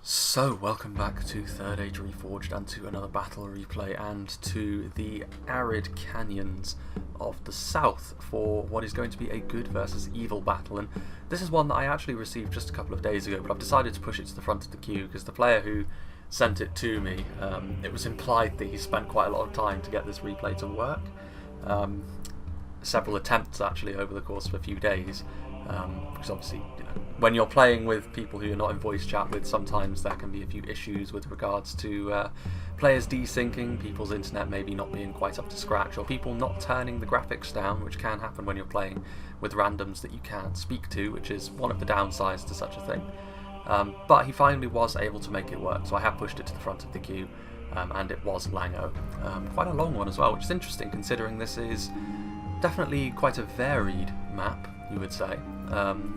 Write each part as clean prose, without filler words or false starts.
So, welcome back to Third Age Reforged and to another battle replay and to the arid canyons of the south for what is going to be a good versus evil battle. And this is one that I actually received just a couple of days ago, but I've decided to push it to the front of the queue because the player who sent it to me, it was implied that he spent quite a lot of time to get this replay to work. Several attempts actually over the course of a few days. Because obviously, when you're playing with people who you're not in voice chat with, sometimes there can be a few issues with regards to players desyncing, people's internet maybe not being quite up to scratch, or people not turning the graphics down, which can happen when you're playing with randoms that you can't speak to, which is one of the downsides to such a thing. But he finally was able to make it work, so I have pushed it to the front of the queue, and it was Lango. Quite a long one as well, which is interesting considering this is definitely quite a varied map, you would say.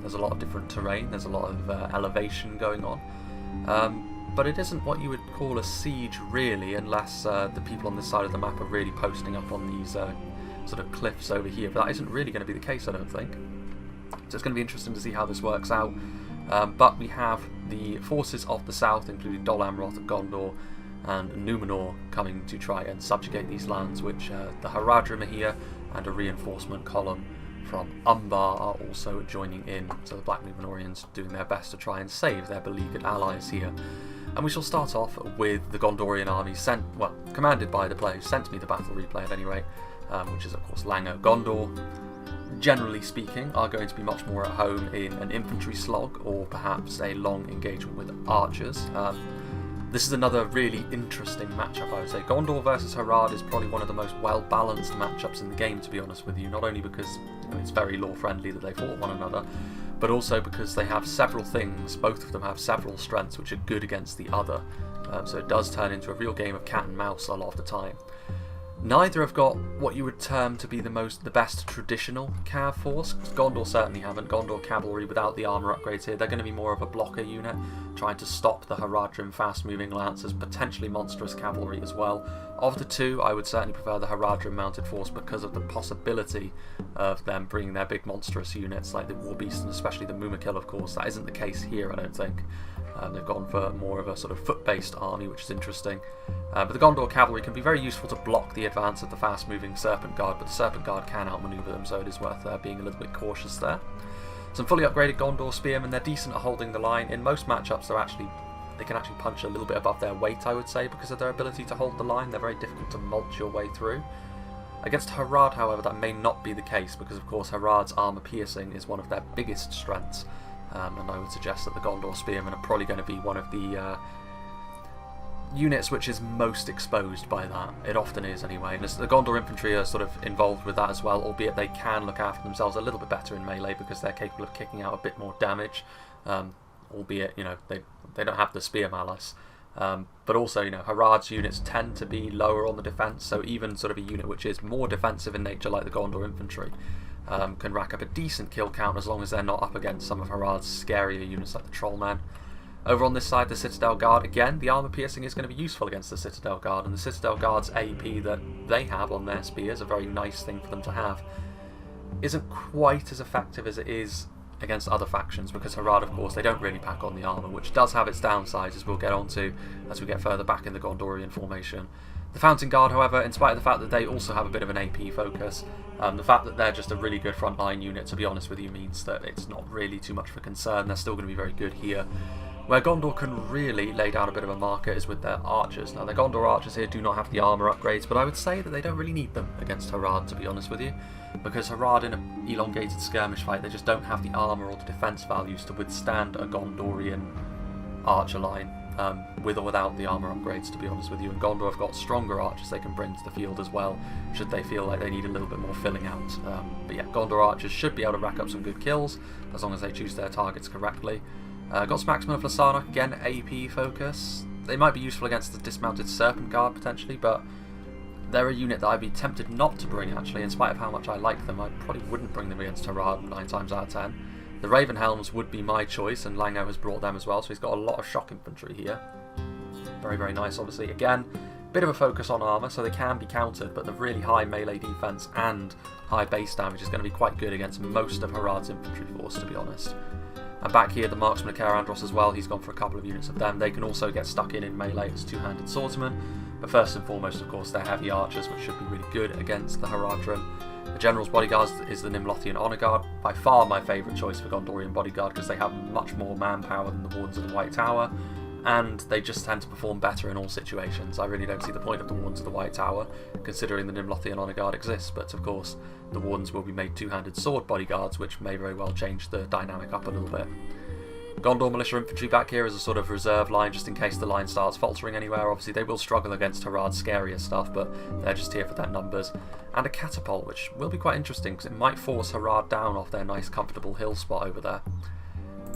There's a lot of different terrain, there's a lot of elevation going on, but it isn't what you would call a siege really, unless the people on this side of the map are really posting up on these sort of cliffs over here, but that isn't really going to be the case, I don't think. So it's going to be interesting to see how this works out, but we have the forces of the south, including Amroth, Gondor and Numenor, coming to try and subjugate these lands, which the Harad are here, and a reinforcement column from Umbar are also joining in, so the Black Numenorians doing their best to try and save their beleaguered allies here. And we shall start off with the Gondorian army commanded by the player who sent me the battle replay at any rate, which is of course Lango. Gondor, generally speaking, are going to be much more at home in an infantry slog or perhaps a long engagement with archers. This is another really interesting matchup, I would say. Gondor versus Harad is probably one of the most well-balanced matchups in the game, to be honest with you, not only because it's very lore-friendly that they fought one another, but also because they have several things, both of them have several strengths which are good against the other, so it does turn into a real game of cat and mouse a lot of the time. Neither have got what you would term to be the best traditional cav force. Gondor certainly haven't. Gondor cavalry without the armour upgrades here, they're going to be more of a blocker unit, trying to stop the Haradrim fast-moving lancers, potentially monstrous cavalry as well. Of the two, I would certainly prefer the Haradrim mounted force because of the possibility of them bringing their big monstrous units like the Warbeast and especially the Mumakil, of course. That isn't the case here, I don't think. They've gone for more of a sort of foot-based army, which is interesting. But the Gondor cavalry can be very useful to block the advance of the fast-moving Serpent Guard, but the Serpent Guard can outmaneuver them, so it is worth being a little bit cautious there. Some fully upgraded Gondor spearmen, they're decent at holding the line. In most matchups, they can actually punch a little bit above their weight, I would say, because of their ability to hold the line. They're very difficult to mulch your way through. Against Harad, however, that may not be the case, because of course Harad's armour piercing is one of their biggest strengths. And I would suggest that the Gondor Spearmen are probably going to be one of the units which is most exposed by that. It often is anyway, and the Gondor Infantry are sort of involved with that as well, albeit they can look after themselves a little bit better in melee because they're capable of kicking out a bit more damage, albeit, they don't have the Spear Malice. But also, Harad's units tend to be lower on the defence, so even sort of a unit which is more defensive in nature like the Gondor Infantry can rack up a decent kill count as long as they're not up against some of Harad's scarier units like the Trollmen. Over on this side, the Citadel Guard, again, the armour piercing is going to be useful against the Citadel Guard, and the Citadel Guard's AP that they have on their spears, a very nice thing for them to have, isn't quite as effective as it is against other factions, because Harad, of course, they don't really pack on the armour, which does have its downsides, as we'll get onto as we get further back in the Gondorian formation. The Fountain Guard, however, in spite of the fact that they also have a bit of an AP focus, the fact that they're just a really good frontline unit, to be honest with you, means that it's not really too much of a concern. They're still going to be very good here. Where Gondor can really lay down a bit of a marker is with their archers. Now, the Gondor archers here do not have the armour upgrades, but I would say that they don't really need them against Harad, to be honest with you, because Harad in an elongated skirmish fight, they just don't have the armour or the defence values to withstand a Gondorian archer line. With or without the armour upgrades, to be honest with you, and Gondor have got stronger archers they can bring to the field as well, should they feel like they need a little bit more filling out. But yeah, Gondor archers should be able to rack up some good kills, as long as they choose their targets correctly. Got some Axemen of Lasarnoch, again, AP focus. They might be useful against the dismounted Serpent Guard, potentially, but they're a unit that I'd be tempted not to bring, actually, in spite of how much I like them. I probably wouldn't bring them against Harad 9 times out of 10. The Ravenhelms would be my choice, and Lango has brought them as well, so he's got a lot of shock infantry here. Very, very nice, obviously. Again, bit of a focus on armour, so they can be countered, but the really high melee defence and high base damage is going to be quite good against most of Harad's infantry force, to be honest. And back here, the Marksman of Caer as well, he's gone for a couple of units of them. They can also get stuck in melee as two-handed swordsmen, but first and foremost, of course, they're heavy archers, which should be really good against the Haradrim. The General's Bodyguard is the Nimlothian Honour Guard, by far my favourite choice for Gondorian Bodyguard, because they have much more manpower than the Wardens of the White Tower, and they just tend to perform better in all situations. I really don't see the point of the Wardens of the White Tower, considering the Nimlothian Honour Guard exists, but of course, the Wardens will be made two-handed sword bodyguards, which may very well change the dynamic up a little bit. Gondor Militia Infantry back here as a sort of reserve line, just in case the line starts faltering anywhere. Obviously they will struggle against Harad's scarier stuff, but they're just here for their numbers. And a catapult, which will be quite interesting, because it might force Harad down off their nice comfortable hill spot over there.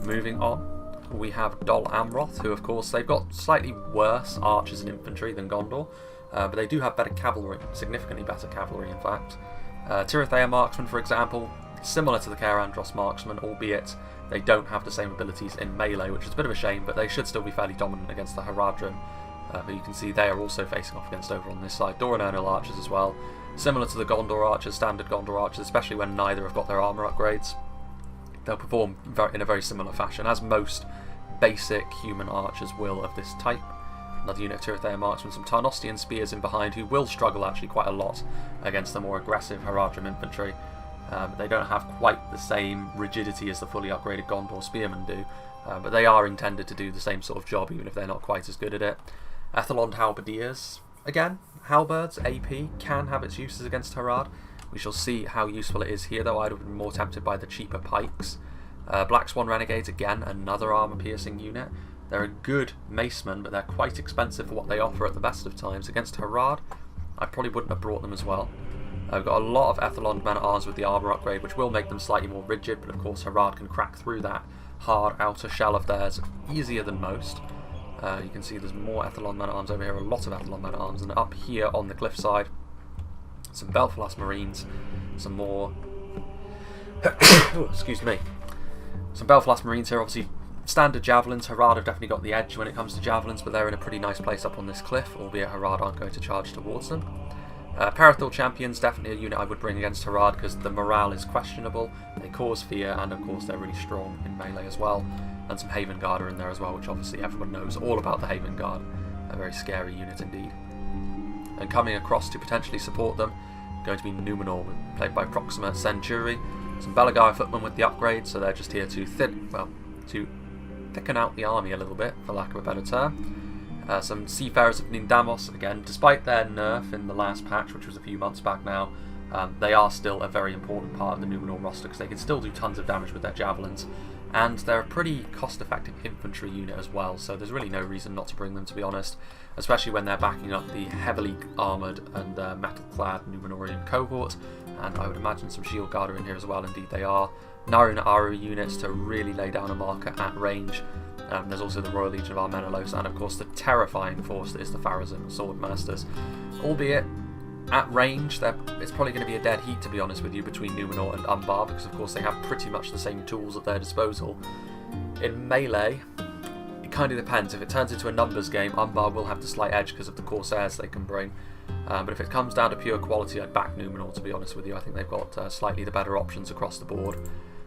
Moving on, we have Dol Amroth, who of course, they've got slightly worse archers and infantry than Gondor, but they do have better cavalry, significantly better cavalry in fact. Tirithea Marksmen, for example, similar to the Caer Marksmen, albeit they don't have the same abilities in melee, which is a bit of a shame, but they should still be fairly dominant against the Haradrim. But you can see they are also facing off against over on this side. Doran Ernil archers as well, similar to the Gondor archers, standard Gondor archers, especially when neither have got their armour upgrades. They'll perform in a very similar fashion, as most basic human archers will of this type. Another unit of Tirithea Marksmen, some Tarnostian spears in behind, who will struggle actually quite a lot against the more aggressive Haradrim infantry. They don't have quite the same rigidity as the fully upgraded Gondor spearmen do, but they are intended to do the same sort of job, even if they're not quite as good at it. Ethelond Halberdiers, again, halberds, AP, can have its uses against Harad. We shall see how useful it is here, though. I'd have been more tempted by the cheaper pikes. Black Swan Renegades, again, another armour-piercing unit. They're a good maceman, but they're quite expensive for what they offer at the best of times. Against Harad, I probably wouldn't have brought them as well. I've got a lot of Ethelond men-at-arms with the armour upgrade, which will make them slightly more rigid, but of course Harad can crack through that hard outer shell of theirs easier than most. You can see there's more Ethelond men-at-arms over here, a lot of Ethelond men-at-arms, and up here on the cliffside, some Belfast Marines, some more... excuse me. Some Belfast Marines here, obviously standard javelins. Harad have definitely got the edge when it comes to javelins, but they're in a pretty nice place up on this cliff, albeit Harad aren't going to charge towards them. Perithal Champions, definitely a unit I would bring against Harad because the morale is questionable, they cause fear, and of course they're really strong in melee as well. And some Haven Guard are in there as well, which obviously everyone knows all about the Haven Guard. A very scary unit indeed. And coming across to potentially support them, going to be Numenor, played by Proxima Centuri. Some Belagar footmen with the upgrade, so they're just here to thicken out the army a little bit, for lack of a better term. Some Seafarers of Nindamos, again, despite their nerf in the last patch, which was a few months back now, they are still a very important part of the Numenor roster because they can still do tons of damage with their javelins, and they're a pretty cost-effective infantry unit as well, so there's really no reason not to bring them, to be honest, especially when they're backing up the heavily armoured and metal-clad Numenorian cohort, and I would imagine some Shield Guard are in here as well. Indeed they are. Narun Aru units to really lay down a marker at range. There's also the Royal Legion of Armenelos, and of course the terrifying force that is the Pharazim Swordmasters. Albeit, at range, it's probably going to be a dead heat, to be honest with you, between Numenor and Umbar, because of course they have pretty much the same tools at their disposal. In melee, it kind of depends. If it turns into a numbers game, Umbar will have the slight edge because of the Corsairs they can bring. But if it comes down to pure quality, I'd back Numenor, to be honest with you. I think they've got slightly the better options across the board.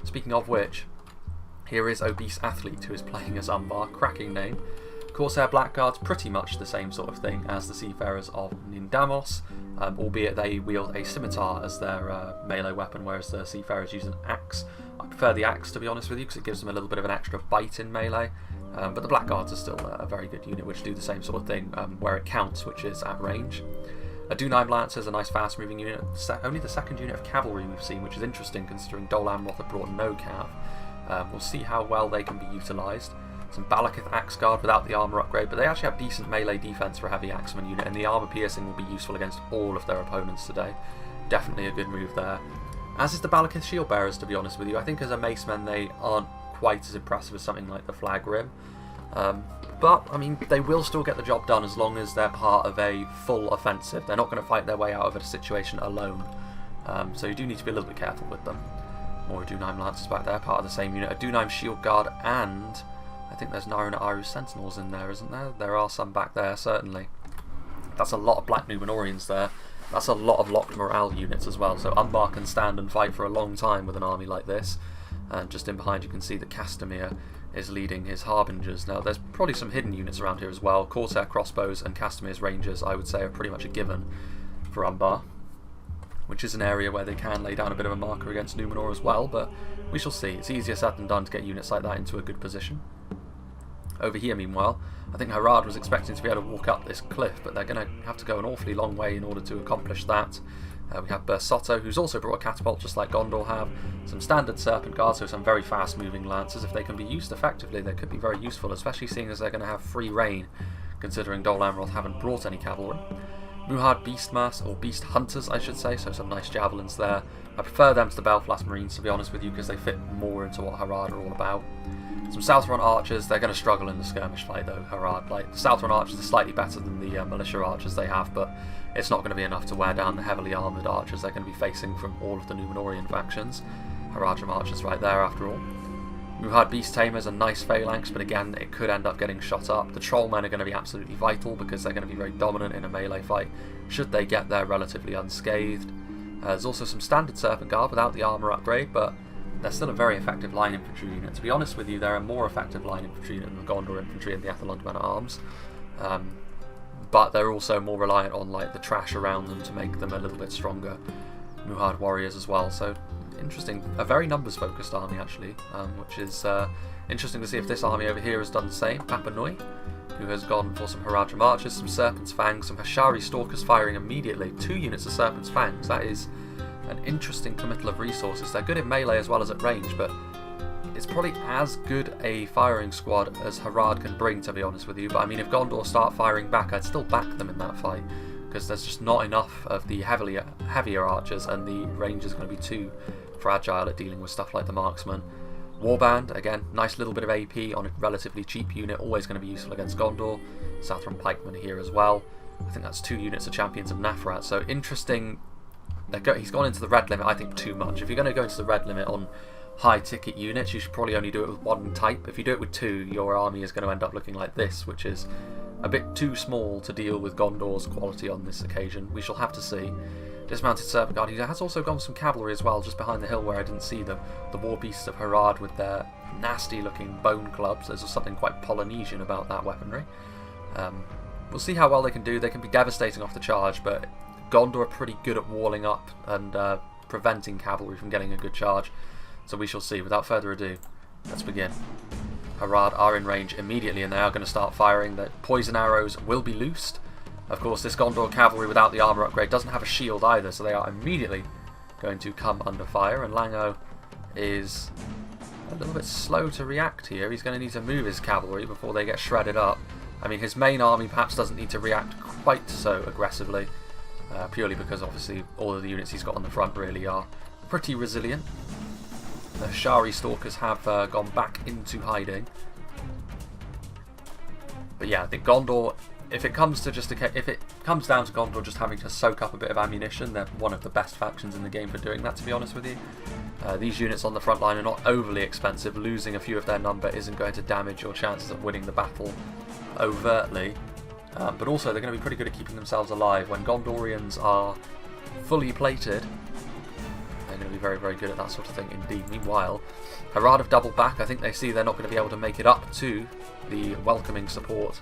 Speaking of which, here is Obese Athlete, who is playing as Umbar, cracking name. Corsair Blackguard's pretty much the same sort of thing as the Seafarers of Nindamos, albeit they wield a scimitar as their melee weapon, whereas the Seafarers use an axe. I prefer the axe, to be honest with you, because it gives them a little bit of an extra bite in melee, but the Blackguards are still a very good unit, which do the same sort of thing where it counts, which is at range. A Dunheim Lancer is a nice fast-moving unit, only the second unit of cavalry we've seen, which is interesting considering Dol Amroth have brought no cav. We'll see how well they can be utilised. Some Balakith Axe Guard without the armour upgrade, but they actually have decent melee defense for a heavy axeman unit, and the armour piercing will be useful against all of their opponents today. Definitely a good move there. As is the Balakith Shield Bearers, to be honest with you. I think as a maceman they aren't quite as impressive as something like the Flag Rim. But, I mean, they will still get the job done as long as they're part of a full offensive. They're not going to fight their way out of a situation alone. So you do need to be a little bit careful with them. More Dunheim Lancers back there, part of the same unit. A Dunheim Shield Guard, and I think there's Narun Aru Sentinels in there, isn't there? There are some back there, certainly. That's a lot of Black Numenorians there. That's a lot of locked morale units as well, so Umbar can stand and fight for a long time with an army like this. And just in behind you can see that Castamere is leading his Harbingers. Now there's probably some hidden units around here as well. Corsair Crossbows and Castamere's Rangers I would say are pretty much a given for Umbar, which is an area where they can lay down a bit of a marker against Numenor as well, but we shall see. It's easier said than done to get units like that into a good position. Over here, meanwhile, I think Harad was expecting to be able to walk up this cliff, but they're going to have to go an awfully long way in order to accomplish that. We have Bersotto, who's also brought a catapult, just like Gondor have. Some standard Serpent Guards, so some very fast-moving Lancers. If they can be used effectively, they could be very useful, especially seeing as they're going to have free reign, considering Dol Amroth haven't brought any cavalry. Muhard Beastmass, or Beast Hunters I should say, so some nice javelins there. I prefer them to the Belfast Marines, to be honest with you, because they fit more into what Harad are all about. Some Southron Archers, they're going to struggle in the skirmish fight though, Harad. Like, the Southron Archers are slightly better than the Militia Archers they have, but it's not going to be enough to wear down the heavily armoured archers they're going to be facing from all of the Numenorian factions. Haradrim Archers right there after all. Muhard Beast Tamers are nice phalanx, but again, it could end up getting shot up. The Trollmen are going to be absolutely vital because they're going to be very dominant in a melee fight, should they get there relatively unscathed. There's also some standard Serpent Guard without the armour upgrade, but they're still a very effective line infantry unit. To be honest with you, they're a more effective line infantry unit than the Gondor infantry and the Athelund men-at-arms. But they're also more reliant on like the trash around them to make them a little bit stronger. Muhard Warriors as well, so interesting. A very numbers focused army actually, which is interesting to see if this army over here has done the same. Papa Nui, who has gone for some Haradrim Archers, some Serpent's Fangs, some Hashari Stalkers firing immediately. 2 units of Serpent's Fangs, that is an interesting committal of resources. They're good in melee as well as at range, but it's probably as good a firing squad as Harad can bring, to be honest with you. But I mean, if Gondor start firing back, I'd still back them in that fight, because there's just not enough of the heavier archers, and the range is going to be too fragile at dealing with stuff like the marksman. Warband, again, nice little bit of AP on a relatively cheap unit, always going to be useful against Gondor. Southron Pikemen here as well. I think that's 2 units of Champions of Nafrat, so interesting. He's gone into the red limit, I think, too much. If you're going to go into the red limit on high ticket units, you should probably only do it with 1 type. If you do it with 2, your army is going to end up looking like this, which is a bit too small to deal with Gondor's quality on this occasion. We shall have to see. Dismounted Serpent Guard. He has also gone with some cavalry as well, just behind the hill where I didn't see them. The War Beasts of Harad with their nasty looking bone clubs. There's something quite Polynesian about that weaponry. We'll see how well they can do. They can be devastating off the charge, but Gondor are pretty good at walling up and preventing cavalry from getting a good charge. So we shall see. Without further ado, let's begin. Harad are in range immediately, and they are going to start firing. The poison arrows will be loosed. Of course, this Gondor cavalry without the armour upgrade doesn't have a shield either, so they are immediately going to come under fire. And Lango is a little bit slow to react here. He's going to need to move his cavalry before they get shredded up. I mean, his main army perhaps doesn't need to react quite so aggressively, purely because obviously all of the units he's got on the front really are pretty resilient. The Shari Stalkers have gone back into hiding. But yeah, I think Gondor, if it comes down to Gondor just having to soak up a bit of ammunition, they're one of the best factions in the game for doing that, to be honest with you. These units on the front line are not overly expensive. Losing a few of their number isn't going to damage your chances of winning the battle overtly. But also they're going to be pretty good at keeping themselves alive. When Gondorians are fully plated, they're going to be very, very good at that sort of thing indeed. Meanwhile, Harad have doubled back. I think they see they're not going to be able to make it up to the welcoming support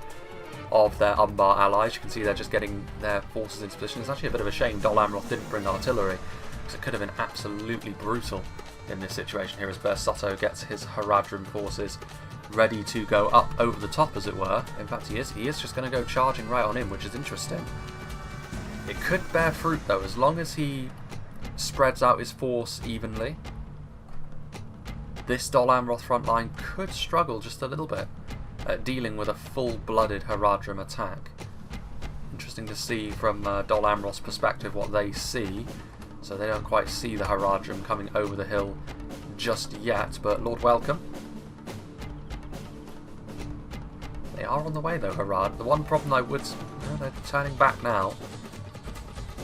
of their Umbar allies. You can see they're just getting their forces into position. It's actually a bit of a shame Dol Amroth didn't bring artillery, because it could have been absolutely brutal in this situation here as Bersotto gets his Haradrim forces ready to go up over the top, as it were. In fact, he is just going to go charging right on him, which is interesting. It could bear fruit though, as long as he spreads out his force evenly. This Dol Amroth front line could struggle just a little bit at dealing with a full-blooded Haradrim attack. Interesting to see from Dol Amroth's perspective what they see. So they don't quite see the Haradrim coming over the hill just yet, but Lord Welcome. They are on the way though, Harad. The one problem they're turning back now.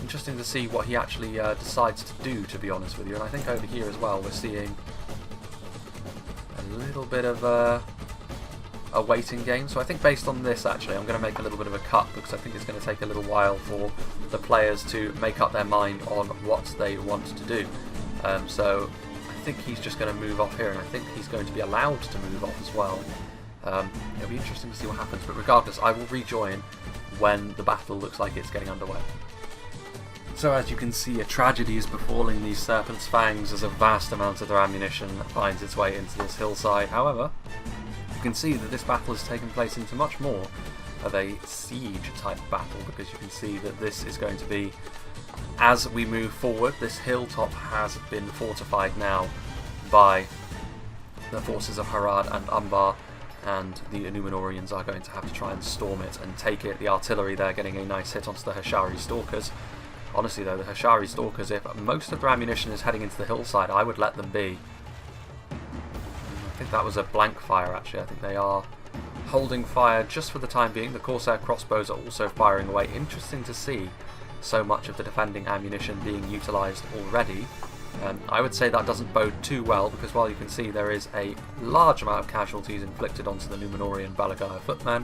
Interesting to see what he actually decides to do, to be honest with you. And I think over here as well we're seeing a little bit of a waiting game. So I think based on this, actually, I'm going to make a little bit of a cut, because I think it's going to take a little while for the players to make up their mind on what they want to do. So I think he's just going to move off here, and I think he's going to be allowed to move off as well. It'll be interesting to see what happens, but regardless, I will rejoin when the battle looks like it's getting underway. So as you can see, a tragedy is befalling these Serpent's Fangs as a vast amount of their ammunition finds its way into this hillside. However, you can see that this battle has taken place into much more of a siege type battle, because you can see that this is going to be, as we move forward, this hilltop has been fortified now by the forces of Harad and Umbar, and the Numenorians are going to have to try and storm it and take it. The artillery there getting a nice hit onto the Hashari Stalkers. Honestly though, the Hashari Stalkers, if most of their ammunition is heading into the hillside, I would let them be. I think that was a blank fire actually. I think they are holding fire just for the time being. The Corsair Crossbows are also firing away. Interesting to see so much of the defending ammunition being utilised already. I would say that doesn't bode too well, because while you can see there is a large amount of casualties inflicted onto the Numenorian Balagaya footmen,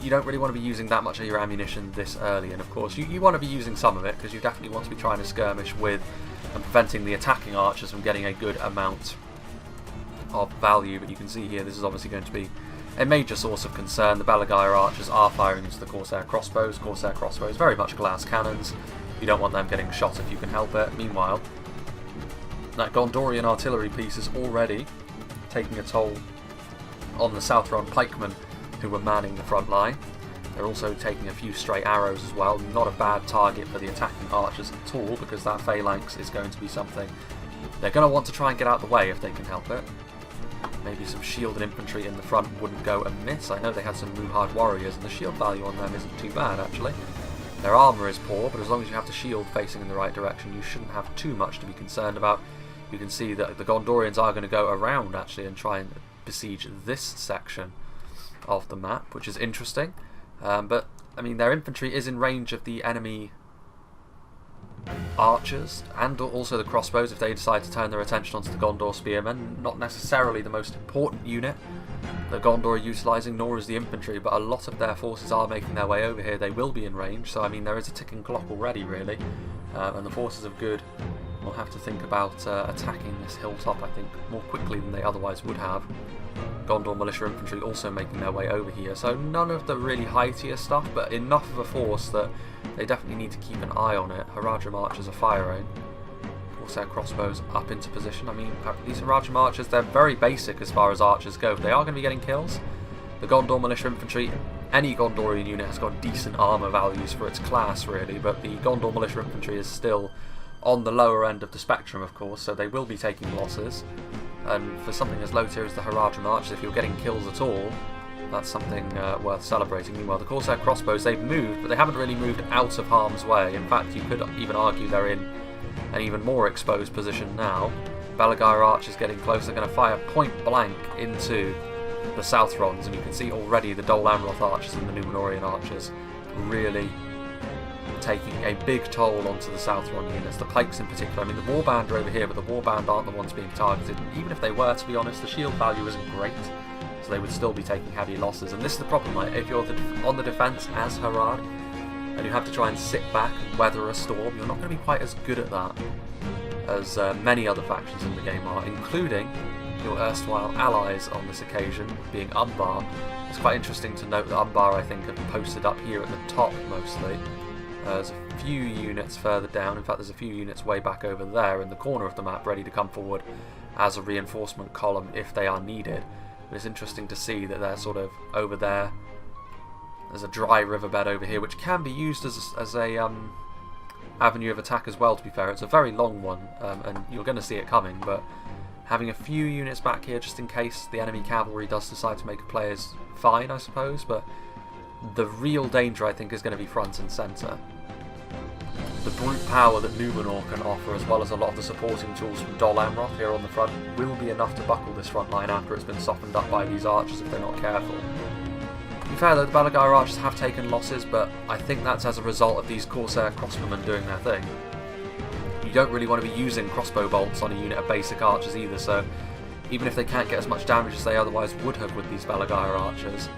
you don't really want to be using that much of your ammunition this early. And of course you want to be using some of it, because you definitely want to be trying to skirmish with and preventing the attacking archers from getting a good amount of value. But you can see here this is obviously going to be a major source of concern. The Balagaya archers are firing into the Corsair Crossbows. Corsair Crossbows, very much glass cannons. You don't want them getting shot if you can help it. Meanwhile, that Gondorian artillery piece is already taking a toll on the Southron pikemen who were manning the front line. They're also taking a few stray arrows as well. Not a bad target for the attacking archers at all, because that phalanx is going to be something they're going to want to try and get out of the way if they can help it. Maybe some shielded infantry in the front wouldn't go amiss. I know they had some Muhard warriors, and the shield value on them isn't too bad actually. Their armour is poor, but as long as you have the shield facing in the right direction, you shouldn't have too much to be concerned about. You can see that the Gondorians are going to go around actually and try and besiege this section of the map, which is interesting. But I mean, their infantry is in range of the enemy archers and also the crossbows if they decide to turn their attention onto the Gondor spearmen. Not necessarily the most important unit that Gondor are utilising, nor is the infantry, but a lot of their forces are making their way over here. They will be in range, so I mean there is a ticking clock already really, and the forces of good will have to think about attacking this hilltop, I think, more quickly than they otherwise would have. Gondor militia infantry also making their way over here, so none of the really high tier stuff, but enough of a force that they definitely need to keep an eye on it. Haradrim archers are firing. Corsair crossbows up into position. I mean, these Haradrim archers, they're very basic as far as archers go. They are going to be getting kills. The Gondor militia infantry, any Gondorian unit has got decent armour values for its class really, but the Gondor militia infantry is still on the lower end of the spectrum, of course, so they will be taking losses. And for something as low tier as the Haradrim archers, if you're getting kills at all, that's something worth celebrating. Meanwhile, the Corsair crossbows, they've moved, but they haven't really moved out of harm's way. In fact, you could even argue they're in an even more exposed position now. Balagaya archers getting close. They're going to fire point blank into the Southrons, and you can see already the Dol Amroth archers and the Numenorian archers really taking a big toll onto the Southron units. The pikes in particular. I mean, the warband are over here, but the warband aren't the ones being targeted. Even if they were, to be honest, the shield value isn't great, so they would still be taking heavy losses. And this is the problem, like, if you're on the defence as Harad, and you have to try and sit back and weather a storm, you're not going to be quite as good at that as many other factions in the game are, including your erstwhile allies on this occasion, being Umbar. It's quite interesting to note that Umbar, I think, have posted up here at the top mostly. There's a few units further down. In fact, there's a few units way back over there in the corner of the map ready to come forward as a reinforcement column if they are needed. But it's interesting to see that they're sort of over there. There's a dry riverbed over here, which can be used as a avenue of attack as well, to be fair. It's a very long one, and you're going to see it coming, but having a few units back here just in case the enemy cavalry does decide to make a play is fine, I suppose, but the real danger, I think, is going to be front and centre. The brute power that Numenor can offer, as well as a lot of the supporting tools from Dol Amroth here on the front, will be enough to buckle this front line after it's been softened up by these archers if they're not careful. To be fair though, the Balagaya archers have taken losses, but I think that's as a result of these Corsair crossbowmen doing their thing. You don't really want to be using crossbow bolts on a unit of basic archers either, so even if they can't get as much damage as they otherwise would have with these Balagaya archers,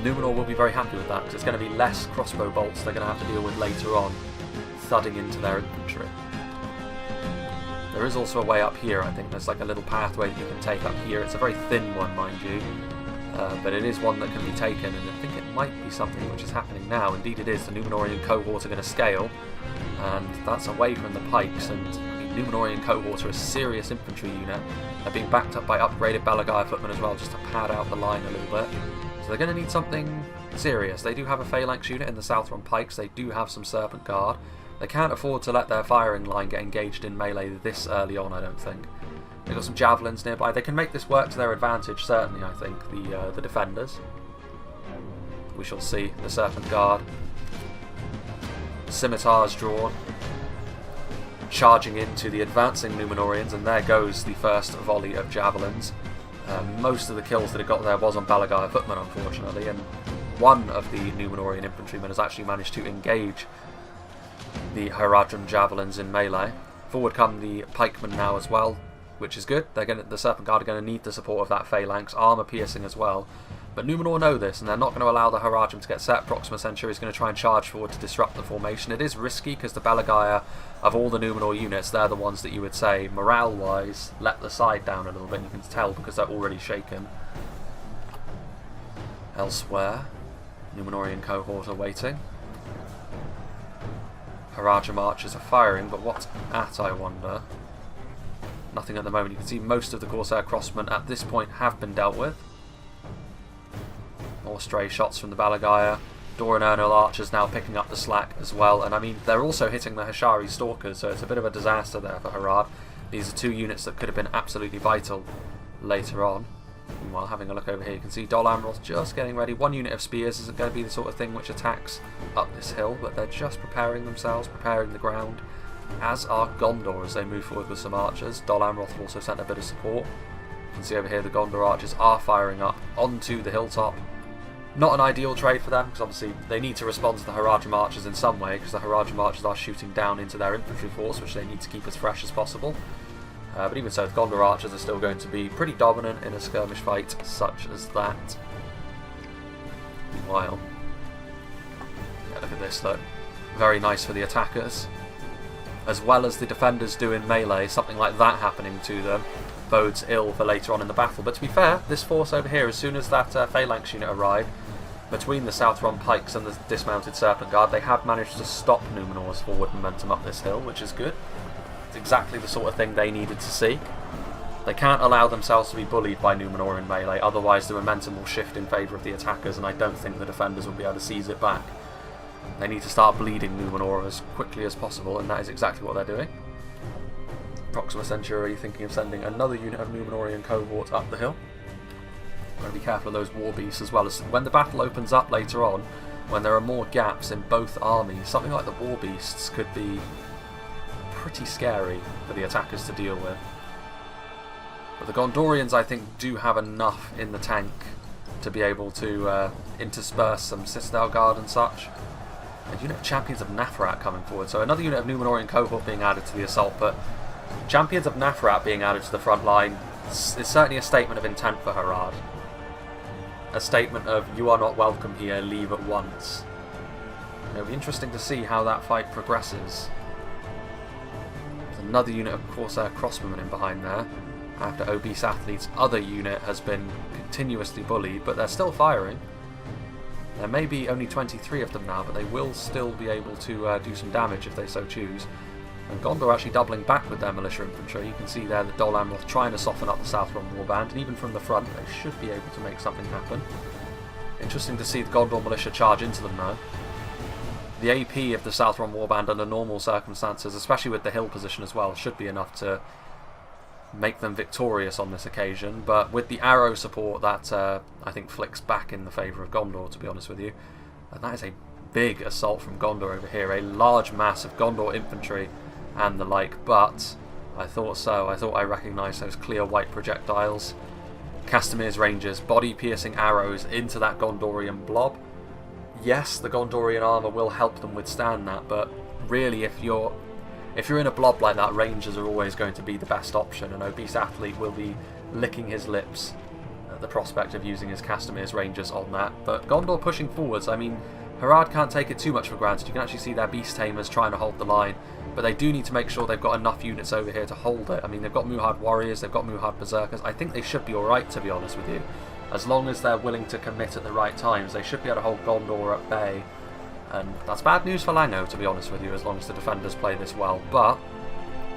Numenor will be very happy with that, because it's going to be less crossbow bolts they're going to have to deal with later on, thudding into their infantry. There is also a way up here. I think there's like a little pathway that you can take up here. It's a very thin one, mind you, but it is one that can be taken, and I think it might be something which is happening now. Indeed it is. The Numenorian cohort are going to scale, and that's away from the pikes, and I mean, Numenorian cohort are a serious infantry unit. They're being backed up by upgraded Balagaya footmen as well, just to pad out the line a little bit. So they're going to need something serious. They do have a phalanx unit in the Southron pikes. They do have some Serpent Guard. They can't afford to let their firing line get engaged in melee this early on, I don't think. They've got some javelins nearby. They can make this work to their advantage, certainly, I think, the defenders. We shall see. The Serpent Guard. Scimitars drawn. Charging into the advancing Numenorians, and there goes the first volley of javelins. Most of the kills that it got there was on Balagaya footmen, unfortunately, and one of the Numenorian infantrymen has actually managed to engage the Haradrim javelins in melee. Forward come the pikemen now as well, which is good. The Serpent Guard are going to need the support of that phalanx, armour piercing as well. But Numenor know this, and they're not going to allow the Haradrim to get set. Proxima Centauri is going to try and charge forward to disrupt the formation. It is risky because the Balagaya, of all the Numenor units, they're the ones that you would say, morale-wise, let the side down a little bit. You can tell because they're already shaken. Elsewhere, Numenorian cohort are waiting. Haradrim archers are firing, but what at, I wonder? Nothing at the moment. You can see most of the Corsair Crossbows at this point have been dealt with. More stray shots from the Balagaya. Doran Ernil archers now picking up the slack as well, and I mean they're also hitting the Hashari Stalkers, so it's a bit of a disaster there for Harad. These are two units that could have been absolutely vital later on. Meanwhile, having a look over here, you can see Dol Amroth just getting ready. One unit of spears isn't going to be the sort of thing which attacks up this hill, but they're just preparing themselves, preparing the ground, as are Gondor as they move forward with some archers. Dol Amroth also sent a bit of support. You can see over here the Gondor archers are firing up onto the hilltop. Not an ideal trade for them, because obviously they need to respond to the Haradrim archers in some way, because the Haradrim archers are shooting down into their infantry force, which they need to keep as fresh as possible. But even so, the Gondor archers are still going to be pretty dominant in a skirmish fight such as that. Meanwhile, yeah, look at this though. Very nice for the attackers. As well as the defenders do in melee, something like that happening to them bodes ill for later on in the battle. But to be fair, this force over here, as soon as that phalanx unit arrived, between the Southron pikes and the dismounted Serpent Guard, they have managed to stop Numenor's forward momentum up this hill, which is good. It's exactly the sort of thing they needed to see. They can't allow themselves to be bullied by Numenor in melee, otherwise the momentum will shift in favour of the attackers, and I don't think the defenders will be able to seize it back. They need to start bleeding Numenor as quickly as possible, and that is exactly what they're doing. Proxima Centauri thinking of sending another unit of Numenorian cohort up the hill. Got to be careful of those war beasts, as well as when the battle opens up later on, when there are more gaps in both armies, something like the war beasts could be pretty scary for the attackers to deal with. But the Gondorians, I think, do have enough in the tank to be able to intersperse some Citadel Guard and such. A unit of Champions of Nathrat coming forward, so another unit of Numenorian cohort being added to the assault, but Champions of Nathrat being added to the front line is certainly a statement of intent for Harad. A statement of, you are not welcome here, leave at once. It'll be interesting to see how that fight progresses. There's another unit of Corsair Crossbows in behind there, after Obese Athlete's other unit has been continuously bullied, but they're still firing. There may be only 23 of them now, but they will still be able to do some damage if they so choose. And Gondor actually doubling back with their militia infantry. You can see there that Dol Amroth trying to soften up the Southron warband, and even from the front they should be able to make something happen. Interesting to see the Gondor militia charge into them now. The AP of the Southron warband under normal circumstances, especially with the hill position as well, should be enough to make them victorious on this occasion, but with the arrow support that I think flicks back in the favour of Gondor, to be honest with you. And that is a big assault from Gondor over here, a large mass of Gondor infantry and the like, but I thought so. I thought I recognised those clear white projectiles. Castamir's Rangers, body-piercing arrows into that Gondorian blob. Yes, the Gondorian armour will help them withstand that, but really if you're in a blob like that, Rangers are always going to be the best option, and Obese Athlete will be licking his lips at the prospect of using his Castamir's Rangers on that. But Gondor pushing forwards, I mean, Harad can't take it too much for granted. You can actually see their Beast Tamers trying to hold the line. But they do need to make sure they've got enough units over here to hold it. I mean, they've got Muhard Warriors, they've got Muhard Berserkers. I think they should be alright, to be honest with you. As long as they're willing to commit at the right times, they should be able to hold Gondor at bay. And that's bad news for Lango, to be honest with you, as long as the defenders play this well. But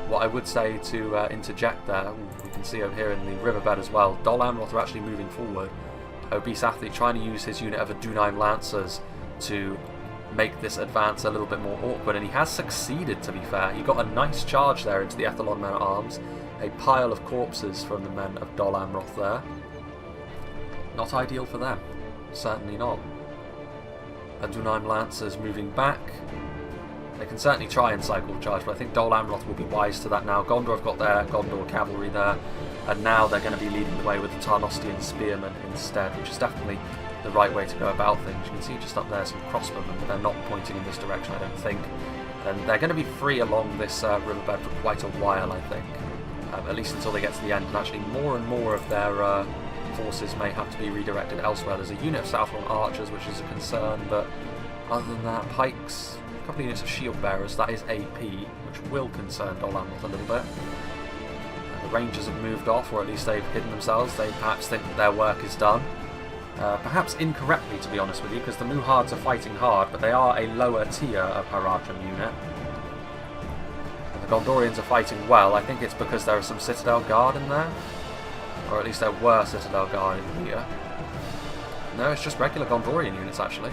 what I would say to interject there, we can see over here in the riverbed as well, Dol Amroth are actually moving forward. Obese Athlete trying to use his unit of Adunheim Lancers to make this advance a little bit more awkward, and he has succeeded, to be fair. He got a nice charge there into the Ethelon men at arms, a pile of corpses from the men of Dol Amroth there. Not ideal for them, certainly not. Adunheim Lancers moving back. They can certainly try and cycle charge, but I think Dol Amroth will be wise to that now. Gondor have got their Gondor cavalry there, and now they're going to be leading the way with the Tarnostian spearmen instead, which is definitely the right way to go about things. You can see just up there some crossbowmen, but they're not pointing in this direction, I don't think. And they're going to be free along this riverbed for quite a while, I think. At least until they get to the end, and actually more and more of their forces may have to be redirected elsewhere. There's a unit of Southron archers, which is a concern, but other than that, pikes, a couple of units of shield bearers, that is AP, which will concern Dol Amroth a little bit. The Rangers have moved off, or at least they've hidden themselves. They perhaps think that their work is done. Perhaps incorrectly, to be honest with you, because the Muhards are fighting hard, but they are a lower tier of Haradrim unit. And the Gondorians are fighting well. I think it's because there are some Citadel Guard in there, or at least there were Citadel Guard in here. No, it's just regular Gondorian units, actually.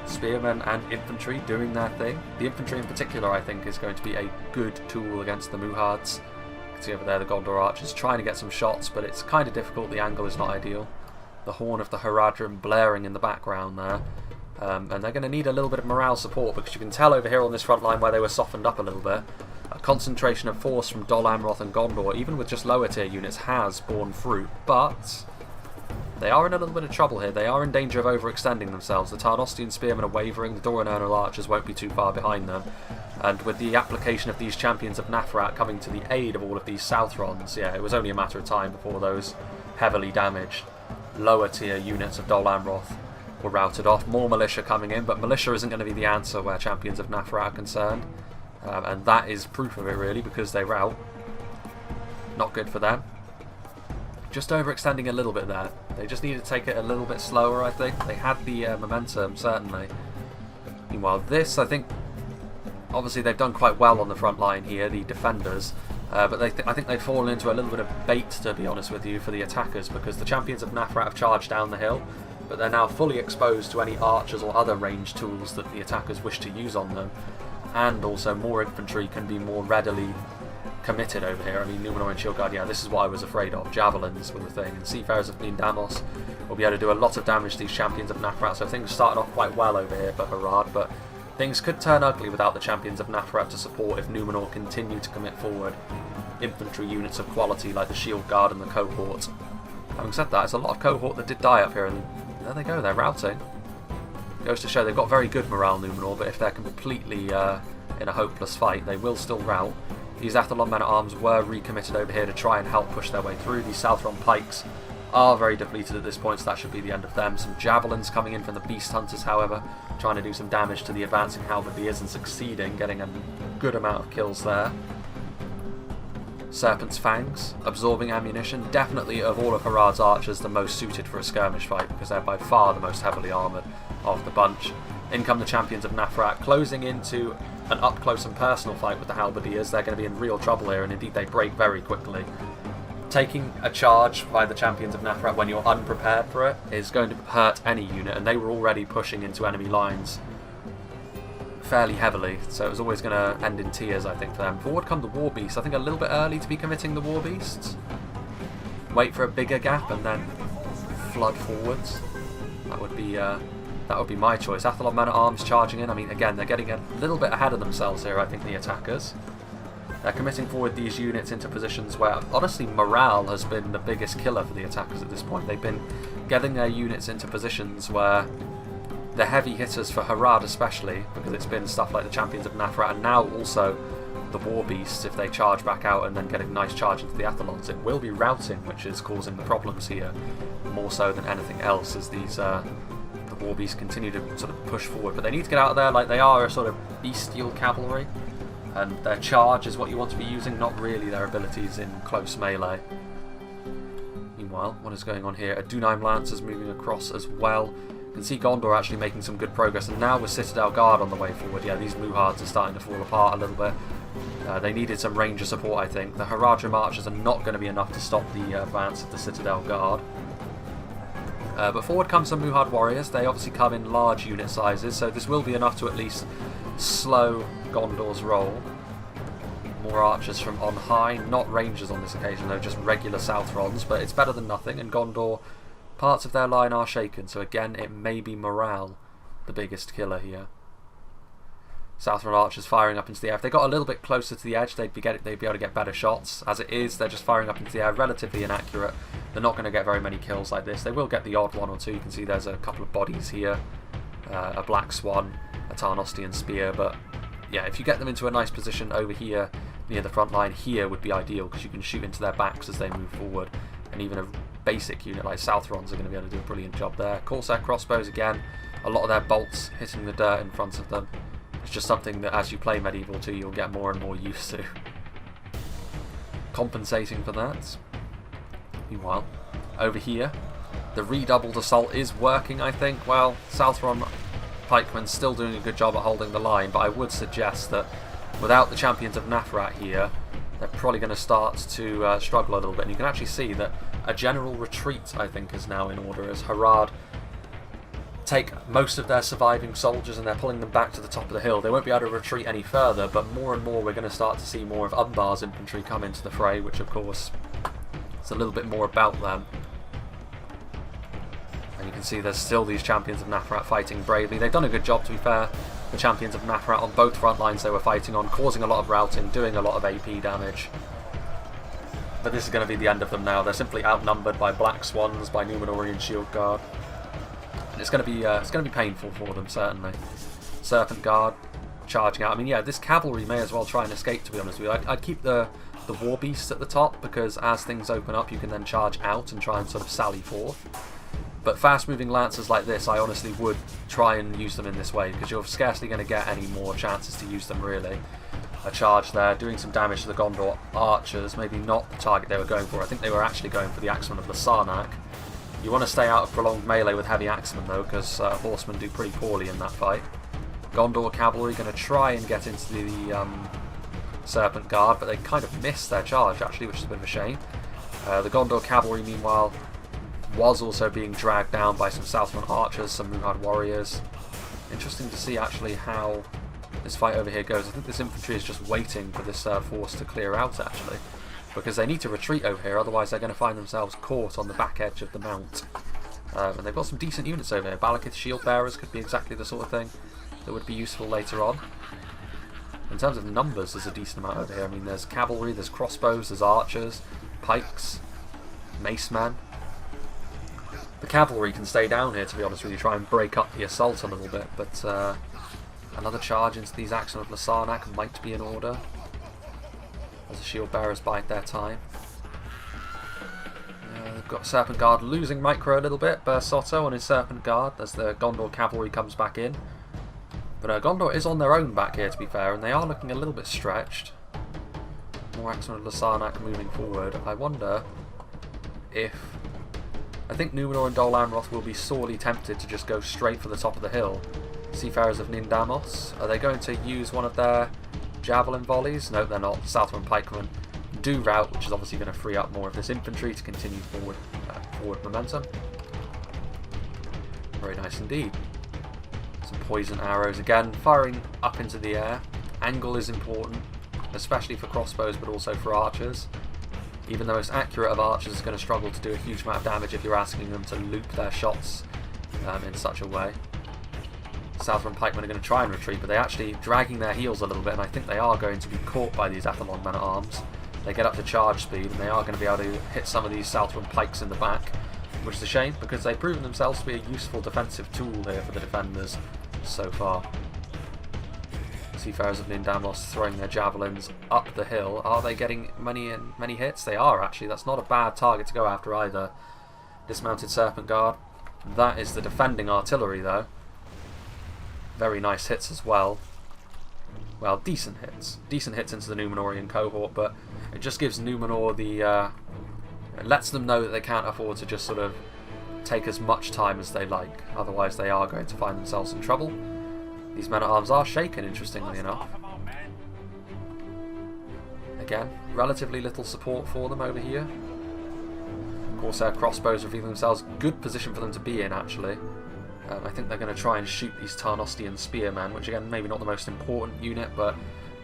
Spearmen and infantry doing their thing. The infantry in particular, I think, is going to be a good tool against the Muhards. You can see over there the Gondor archers trying to get some shots, but it's kind of difficult. The angle is not ideal. The horn of the Haradrim blaring in the background there. And they're going to need a little bit of morale support, because you can tell over here on this front line where they were softened up a little bit. A concentration of force from Dol Amroth and Gondor, even with just lower tier units, has borne fruit. But they are in a little bit of trouble here. They are in danger of overextending themselves. The Tarnostian spearmen are wavering. The Doranernal archers won't be too far behind them. And with the application of these champions of Nathrat coming to the aid of all of these Southrons, yeah, it was only a matter of time before those heavily damaged lower tier units of Dol Amroth were routed off. More militia coming in, but militia isn't going to be the answer where champions of Nathrat are concerned. And that is proof of it, really, because they rout. Not good for them. Just overextending a little bit there. They just need to take it a little bit slower, I think. They had the momentum, certainly. Meanwhile, this, I think, obviously they've done quite well on the front line here, the defenders. But I think they've fallen into a little bit of bait, to be honest with you, for the attackers, because the champions of Nathrat have charged down the hill, but they're now fully exposed to any archers or other ranged tools that the attackers wish to use on them. And also more infantry can be more readily committed over here. I mean, Numenor and Shield Guard, yeah, this is what I was afraid of. Javelins were the thing, and Seafarers of Clean Damos will be able to do a lot of damage to these champions of Nathrat, so things started off quite well over here for Harad, but things could turn ugly without the champions of Nathrat to support if Numenor continue to commit forward infantry units of quality like the Shield Guard and the Cohort. Having said that, there's a lot of Cohort that did die up here, and there they go, they're routing. Goes to show they've got very good morale, Numenor, but if they're completely in a hopeless fight, they will still rout. These Athelon men-at-arms were recommitted over here to try and help push their way through. These Southron pikes are very depleted at this point, so that should be the end of them. Some javelins coming in from the Beast Hunters, however, trying to do some damage to the advancing halberdiers and succeeding, getting a good amount of kills there. Serpent's Fangs, absorbing ammunition, definitely of all of Harad's archers the most suited for a skirmish fight, because they're by far the most heavily armoured of the bunch. In come the champions of Nathrat, closing into an up-close and personal fight with the halberdiers. They're going to be in real trouble here, and indeed they break very quickly. Taking a charge by the champions of Nathrat when you're unprepared for it is going to hurt any unit, and they were already pushing into enemy lines fairly heavily, so it was always going to end in tears, I think, for them. Forward come the War Beasts. I think a little bit early to be committing the War Beasts. Wait for a bigger gap and then flood forwards. That would be my choice. Athelon men-at-arms charging in. I mean, again, they're getting a little bit ahead of themselves here, I think, the attackers. They're committing forward these units into positions where, honestly, morale has been the biggest killer for the attackers at this point. They've been getting their units into positions where the heavy hitters for Harad especially, because it's been stuff like the champions of Nathrat and now also the War Beasts, if they charge back out and then get a nice charge into the Athelons, it will be routing which is causing the problems here, more so than anything else, as these the War Beasts continue to sort of push forward. But they need to get out of there like they are a sort of bestial cavalry. and their charge is what you want to be using, not really their abilities in close melee. Meanwhile, what is going on here? A Dunaim Lancers moving across as well. You can see Gondor actually making some good progress, and now with Citadel Guard on the way forward, yeah, these Muhards are starting to fall apart a little bit. They needed some ranger support, I think. The Haradrim archers are not going to be enough to stop the advance of the Citadel Guard. But forward come some Muhard warriors. They obviously come in large unit sizes, so this will be enough to at least slow Gondor's roll. More archers from on high, not rangers on this occasion though, just regular Southrons, but it's better than nothing, and Gondor, parts of their line are shaken, so again it may be morale the biggest killer here. Southron archers firing up into the air. If they got a little bit closer to the edge, they'd be able to get better shots. As it is, they're just firing up into the air, relatively inaccurate. They're not going to get very many kills like this. They will get the odd one or two. You can see there's a couple of bodies here, a Black Swan, a Tarnostian Spear, but yeah, if you get them into a nice position over here near the front line, here would be ideal because you can shoot into their backs as they move forward, and even a basic unit like Southrons are going to be able to do a brilliant job there. Corsair Crossbows again, a lot of their bolts hitting the dirt in front of them. It's just something that as you play Medieval 2 you'll get more and more used to. Compensating for that. Meanwhile, over here, the redoubled assault is working, I think. Well, Southron pikemen still doing a good job at holding the line, but I would suggest that without the champions of Nathrat here, they're probably going to start to struggle a little bit. And you can actually see that a general retreat, I think, is now in order as Harad take most of their surviving soldiers and they're pulling them back to the top of the hill. They won't be able to retreat any further, but more and more we're going to start to see more of Umbar's infantry come into the fray, which of course is a little bit more about them. And you can see there's still these champions of Nathrat fighting bravely. They've done a good job, to be fair, the champions of Nathrat on both front lines they were fighting on, causing a lot of routing, doing a lot of AP damage. But this is going to be the end of them now. They're simply outnumbered by Black Swans, by Numenorian Shield Guard. And it's going to be painful for them, certainly. Serpent Guard charging out. I mean, yeah, this cavalry may as well try and escape, to be honest with you. I'd keep the War Beasts at the top, because as things open up you can then charge out and try and sort of sally forth. But fast-moving lancers like this, I honestly would try and use them in this way, because you're scarcely going to get any more chances to use them, really. A charge there, doing some damage to the Gondor archers, maybe not the target they were going for. I think they were actually going for the Axemen of Lasarnak. You want to stay out of prolonged melee with heavy axemen though, because horsemen do pretty poorly in that fight. Gondor cavalry going to try and get into the Serpent Guard, but they kind of missed their charge actually, which is a bit of a shame. The Gondor cavalry meanwhile was also being dragged down by some Southron archers, some Muhard warriors. Interesting to see actually how this fight over here goes. I think this infantry is just waiting for this force to clear out actually, because they need to retreat over here, otherwise they're going to find themselves caught on the back edge of the mount. And they've got some decent units over here. Balakith shield bearers could be exactly the sort of thing that would be useful later on. In terms of numbers, there's a decent amount over here. I mean, there's cavalry, there's crossbows, there's archers, pikes, macemen. The cavalry can stay down here, to be honest with you, try and break up the assault a little bit, but another charge into these Axemen of Lasarnak might be in order, as the shield bearers bide their time. They've got Serpent Guard losing micro a little bit. Bursotto on his Serpent Guard as the Gondor cavalry comes back in. But Gondor is on their own back here, to be fair, and they are looking a little bit stretched. More Axemen of Lasarnak moving forward. I wonder if... I think Numenor and Dol Amroth will be sorely tempted to just go straight for the top of the hill. Seafarers of Nindamos, are they going to use one of their javelin volleys? No, they're not. Southron pikemen do rout, which is obviously going to free up more of this infantry to continue forward momentum. Very nice indeed. Some poison arrows again, firing up into the air. Angle is important, especially for crossbows, but also for archers. Even the most accurate of archers is going to struggle to do a huge amount of damage if you're asking them to loop their shots in such a way. Southron pikemen are going to try and retreat, but they're actually dragging their heels a little bit, and I think they are going to be caught by these Athelon men-at-arms. They get up to charge speed, and they are going to be able to hit some of these Southron pikes in the back, which is a shame, because they've proven themselves to be a useful defensive tool here for the defenders so far. Seafarers of Nindamos throwing their javelins up the hill. Are they getting many hits? They are actually. That's not a bad target to go after either. Dismounted Serpent Guard. That is the defending artillery though. Very nice hits as well. well, decent hits. Decent hits into the Numenorian cohort, but it just gives Numenor the... it lets them know that they can't afford to just sort of take as much time as they like. Otherwise they are going to find themselves in trouble. These men-at-arms are shaken, interestingly enough. Again, relatively little support for them over here. Corsair Crossbows reveal themselves. Good position for them to be in, actually. I think they're going to try and shoot these Tarnostian Spearmen, which again, maybe not the most important unit, but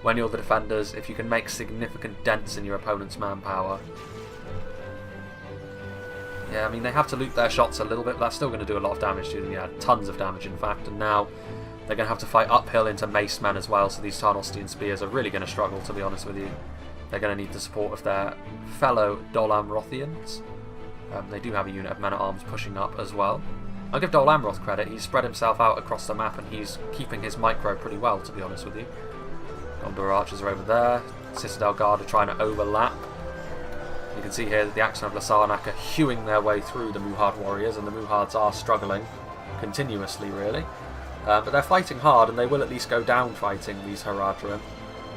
when you're the defenders, if you can make significant dents in your opponent's manpower... Yeah, I mean, they have to loot their shots a little bit, but that's still going to do a lot of damage to them. Yeah, tons of damage, in fact, and now they're going to have to fight uphill into Mace Men as well, so these Tarnostian Spears are really going to struggle, to be honest with you. They're going to need the support of their fellow Dol Amrothians. They do have a unit of men-at-arms pushing up as well. I'll give Dol Amroth credit, he's spread himself out across the map and he's keeping his micro pretty well, to be honest with you. Gondor archers are over there, Citadel Guard are trying to overlap. You can see here that the Axemen of Lasarnak are hewing their way through the Muhard warriors, and the Muhards are struggling continuously, really. But they're fighting hard, and they will at least go down fighting these Haradrim.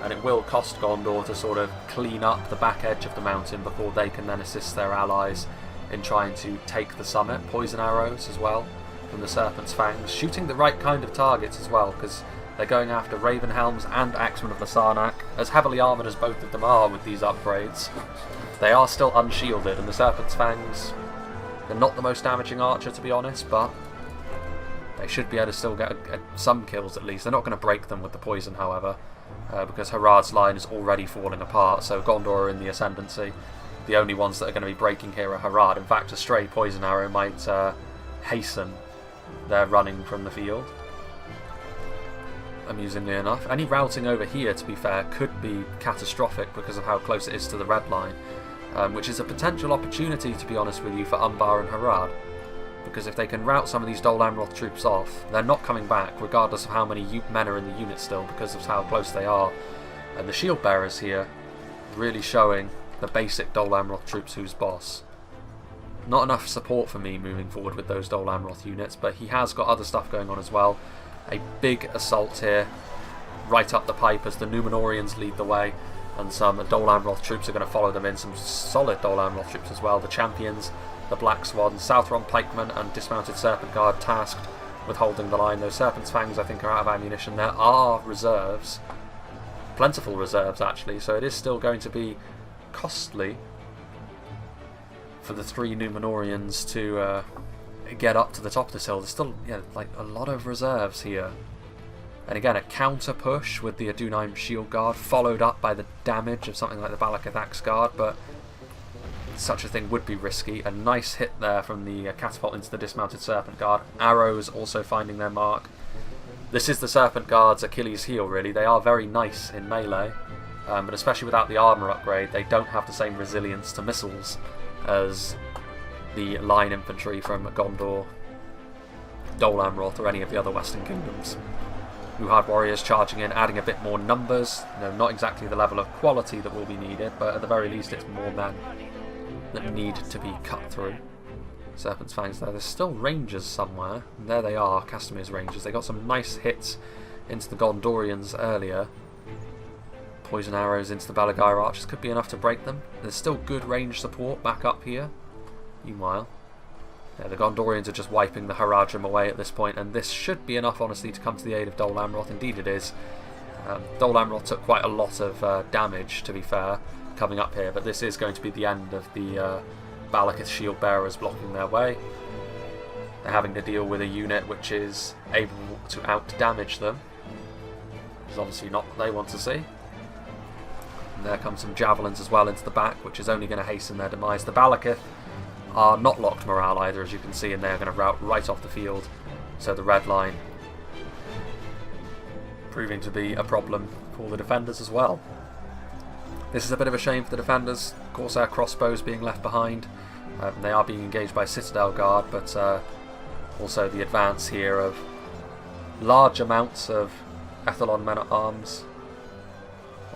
And it will cost Gondor to sort of clean up the back edge of the mountain before they can then assist their allies in trying to take the summit. Poison arrows as well from the Serpent's Fangs, shooting the right kind of targets as well, because they're going after Ravenhelms and Axemen of Lasarnak, as heavily armoured as both of them are with these upgrades. They are still unshielded, and the Serpent's Fangs, they're not the most damaging archer, to be honest, but they should be able to still get some kills at least. They're not going to break them with the poison, however, because Harad's line is already falling apart, so Gondor are in the ascendancy. The only ones that are going to be breaking here are Harad. In fact, a stray poison arrow might hasten their running from the field. Amusingly enough. Any routing over here, to be fair, could be catastrophic because of how close it is to the red line, which is a potential opportunity, to be honest with you, for Umbar and Harad. Because if they can rout some of these Dol Amroth troops off, they're not coming back, regardless of how many men are in the unit still, because of how close they are. And the shield bearers here really showing the basic Dol Amroth troops who's boss. Not enough support for me moving forward with those Dol Amroth units, but he has got other stuff going on as well. A big assault here, right up the pipe as the Numenorians lead the way, and some Dol Amroth troops are going to follow them in, some solid Dol Amroth troops as well. The champions, the Black Swan, Southron Pikemen and Dismounted Serpent Guard tasked with holding the line. Those Serpent's Fangs, I think, are out of ammunition. There are reserves, plentiful reserves actually, so it is still going to be costly for the three Numenorians to get up to the top of this hill. There's still like a lot of reserves here. And again, a counter push with the Adunheim Shield Guard, followed up by the damage of something like the Balakith Axe Guard, but such a thing would be risky. A nice hit there from the catapult into the Dismounted Serpent Guard. Arrows also finding their mark. This is the Serpent Guard's Achilles heel, really. They are very nice in melee, but especially without the armour upgrade, they don't have the same resilience to missiles as the line infantry from Gondor, Dol Amroth, or any of the other Western Kingdoms. Muhard warriors charging in, adding a bit more numbers. Not exactly the level of quality that will be needed, but at the very least it's more men that need to be cut through. Serpent's Fangs there. There's still Rangers somewhere. And there they are, Castamir's Rangers. They got some nice hits into the Gondorians earlier. Poison arrows into the Balagair archers could be enough to break them. There's still good range support back up here. Meanwhile, the Gondorians are just wiping the Haradrim away at this point, and this should be enough, honestly, to come to the aid of Dol Amroth. Indeed it is. Dol Amroth took quite a lot of damage, to be fair, coming up here, but this is going to be the end of the Balakith Shield Bearers blocking their way. They're having to deal with a unit which is able to out-damage them, which is obviously not what they want to see. And there come some javelins as well into the back, which is only going to hasten their demise. The Balakith are not locked morale either, as you can see, and they're going to rout right off the field. So the red line proving to be a problem for the defenders as well. This is a bit of a shame for the defenders. Corsair Crossbows being left behind. They are being engaged by Citadel Guard, but also the advance here of large amounts of Ethelon men-at-arms,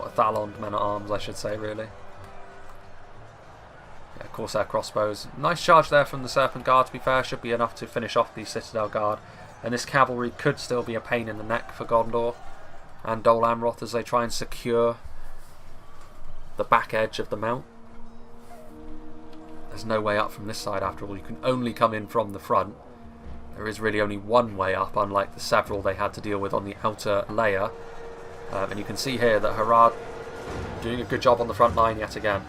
or Thalond men-at-arms I should say, really. Yeah, Corsair Crossbows. Nice charge there from the Serpent Guard, to be fair. Should be enough to finish off the Citadel Guard. And this cavalry could still be a pain in the neck for Gondor. and Dol Amroth as they try and secure the back edge of the mount. There's no way up from this side after all. You can only come in from the front. There is really only one way up, unlike the several they had to deal with on the outer layer. And you can see here that Harad doing a good job on the front line yet again,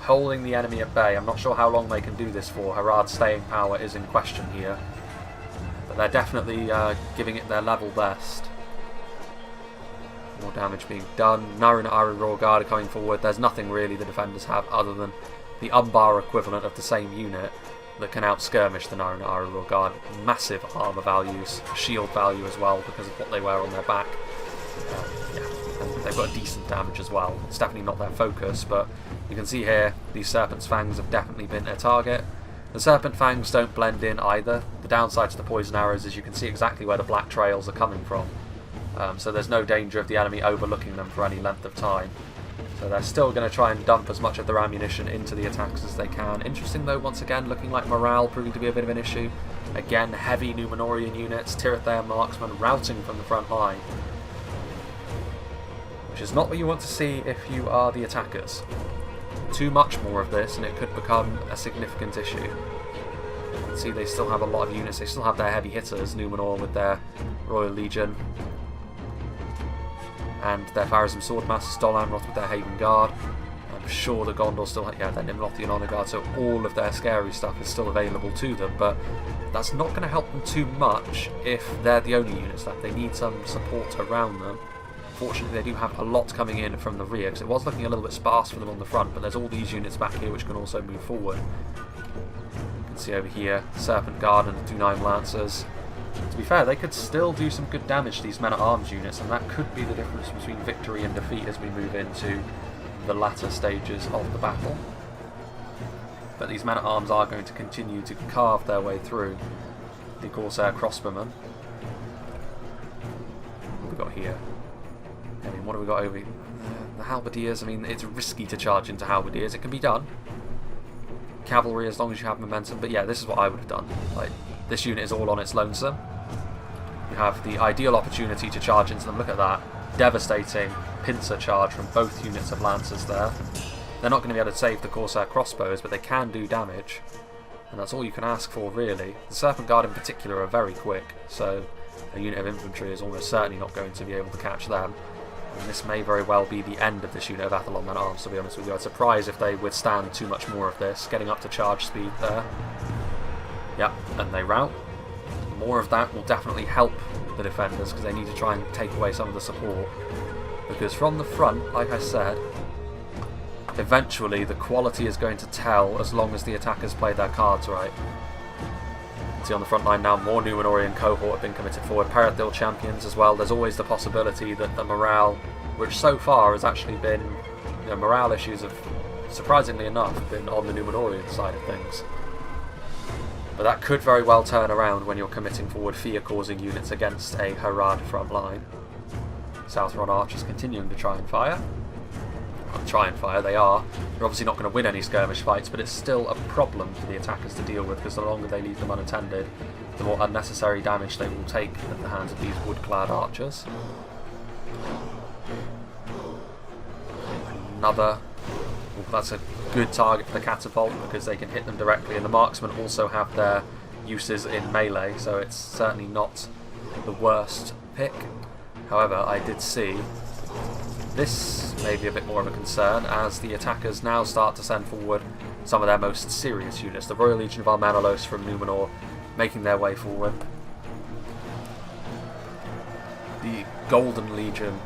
holding the enemy at bay. I'm not sure how long they can do this for. Harad's staying power is in question here, but they're definitely giving it their level best. More damage being done. Numenor Royal Guard are coming forward. There's nothing really the defenders have other than the Umbar equivalent of the same unit that can out-skirmish the Numenor Royal Guard. Massive armour values, shield value as well because of what they wear on their back. Yeah, and they've got a decent damage as well. It's definitely not their focus, but you can see here these Serpent's Fangs have definitely been a target. The Serpent Fangs don't blend in either. The downside to the Poison Arrows is you can see exactly where the black trails are coming from. So there's no danger of the enemy overlooking them for any length of time. So they're still going to try and dump as much of their ammunition into the attacks as they can. Interesting though, once again, looking like morale proving to be a bit of an issue. Again, heavy Numenorian units, Tirithea marksmen routing from the front line. Which is not what you want to see if you are the attackers. Too much more of this and it could become a significant issue. You can see they still have a lot of units, they still have their heavy hitters, Numenor with their Royal Legion. And their Pharazim Swordmasters, Dol Amroth with their Haven Guard. I'm sure the Gondor still have, their Nimlothian Honour Guard, so all of their scary stuff is still available to them, but that's not going to help them too much if they're the only units left. They need some support around them. Fortunately, they do have a lot coming in from the rear, because it was looking a little bit sparse for them on the front, but there's all these units back here which can also move forward. You can see over here, Serpent Guard and the Dunaim Lancers. To be fair, they could still do some good damage to these men-at-arms units, and that could be the difference between victory and defeat as we move into the latter stages of the battle. But these men-at-arms are going to continue to carve their way through the Corsair Crossbowmen. What have we got here? I mean, what have we got over here? The Halberdiers, I mean, it's risky to charge into Halberdiers. It can be done. Cavalry, as long as you have momentum, but yeah, this is what I would have done. Like, this unit is all on its lonesome. You have the ideal opportunity to charge into them. Look at that. Devastating pincer charge from both units of Lancers there. They're not going to be able to save the Corsair Crossbows, but they can do damage. And that's all you can ask for, really. The Serpent Guard in particular are very quick, so a unit of infantry is almost certainly not going to be able to catch them. And this may very well be the end of this unit of Athlon men-at-arms, to be honest with you. I'd surprise if they withstand too much more of this. Getting up to charge speed there. Yep, and they rout. More of that will definitely help the defenders because they need to try and take away some of the support. Because from the front, like I said, eventually the quality is going to tell as long as the attackers play their cards right. See on the front line now, more Numenorian cohort have been committed forward. Citadel champions as well. There's always the possibility that the morale, which so far has actually been, morale issues have, surprisingly enough, been on the Numenorian side of things. But that could very well turn around when you're committing forward fear-causing units against a Harad front line. Southron archers continuing to try and fire. Well, try and fire, they are. They're obviously not going to win any skirmish fights, but it's still a problem for the attackers to deal with, because the longer they leave them unattended, the more unnecessary damage they will take at the hands of these wood-clad archers. Another... that's a good target for the catapult because they can hit them directly, and the marksmen also have their uses in melee, so it's certainly not the worst pick. However, I did see this may be a bit more of a concern as the attackers now start to send forward some of their most serious units. The Royal Legion of Armenelos from Numenor making their way forward. The Golden Legion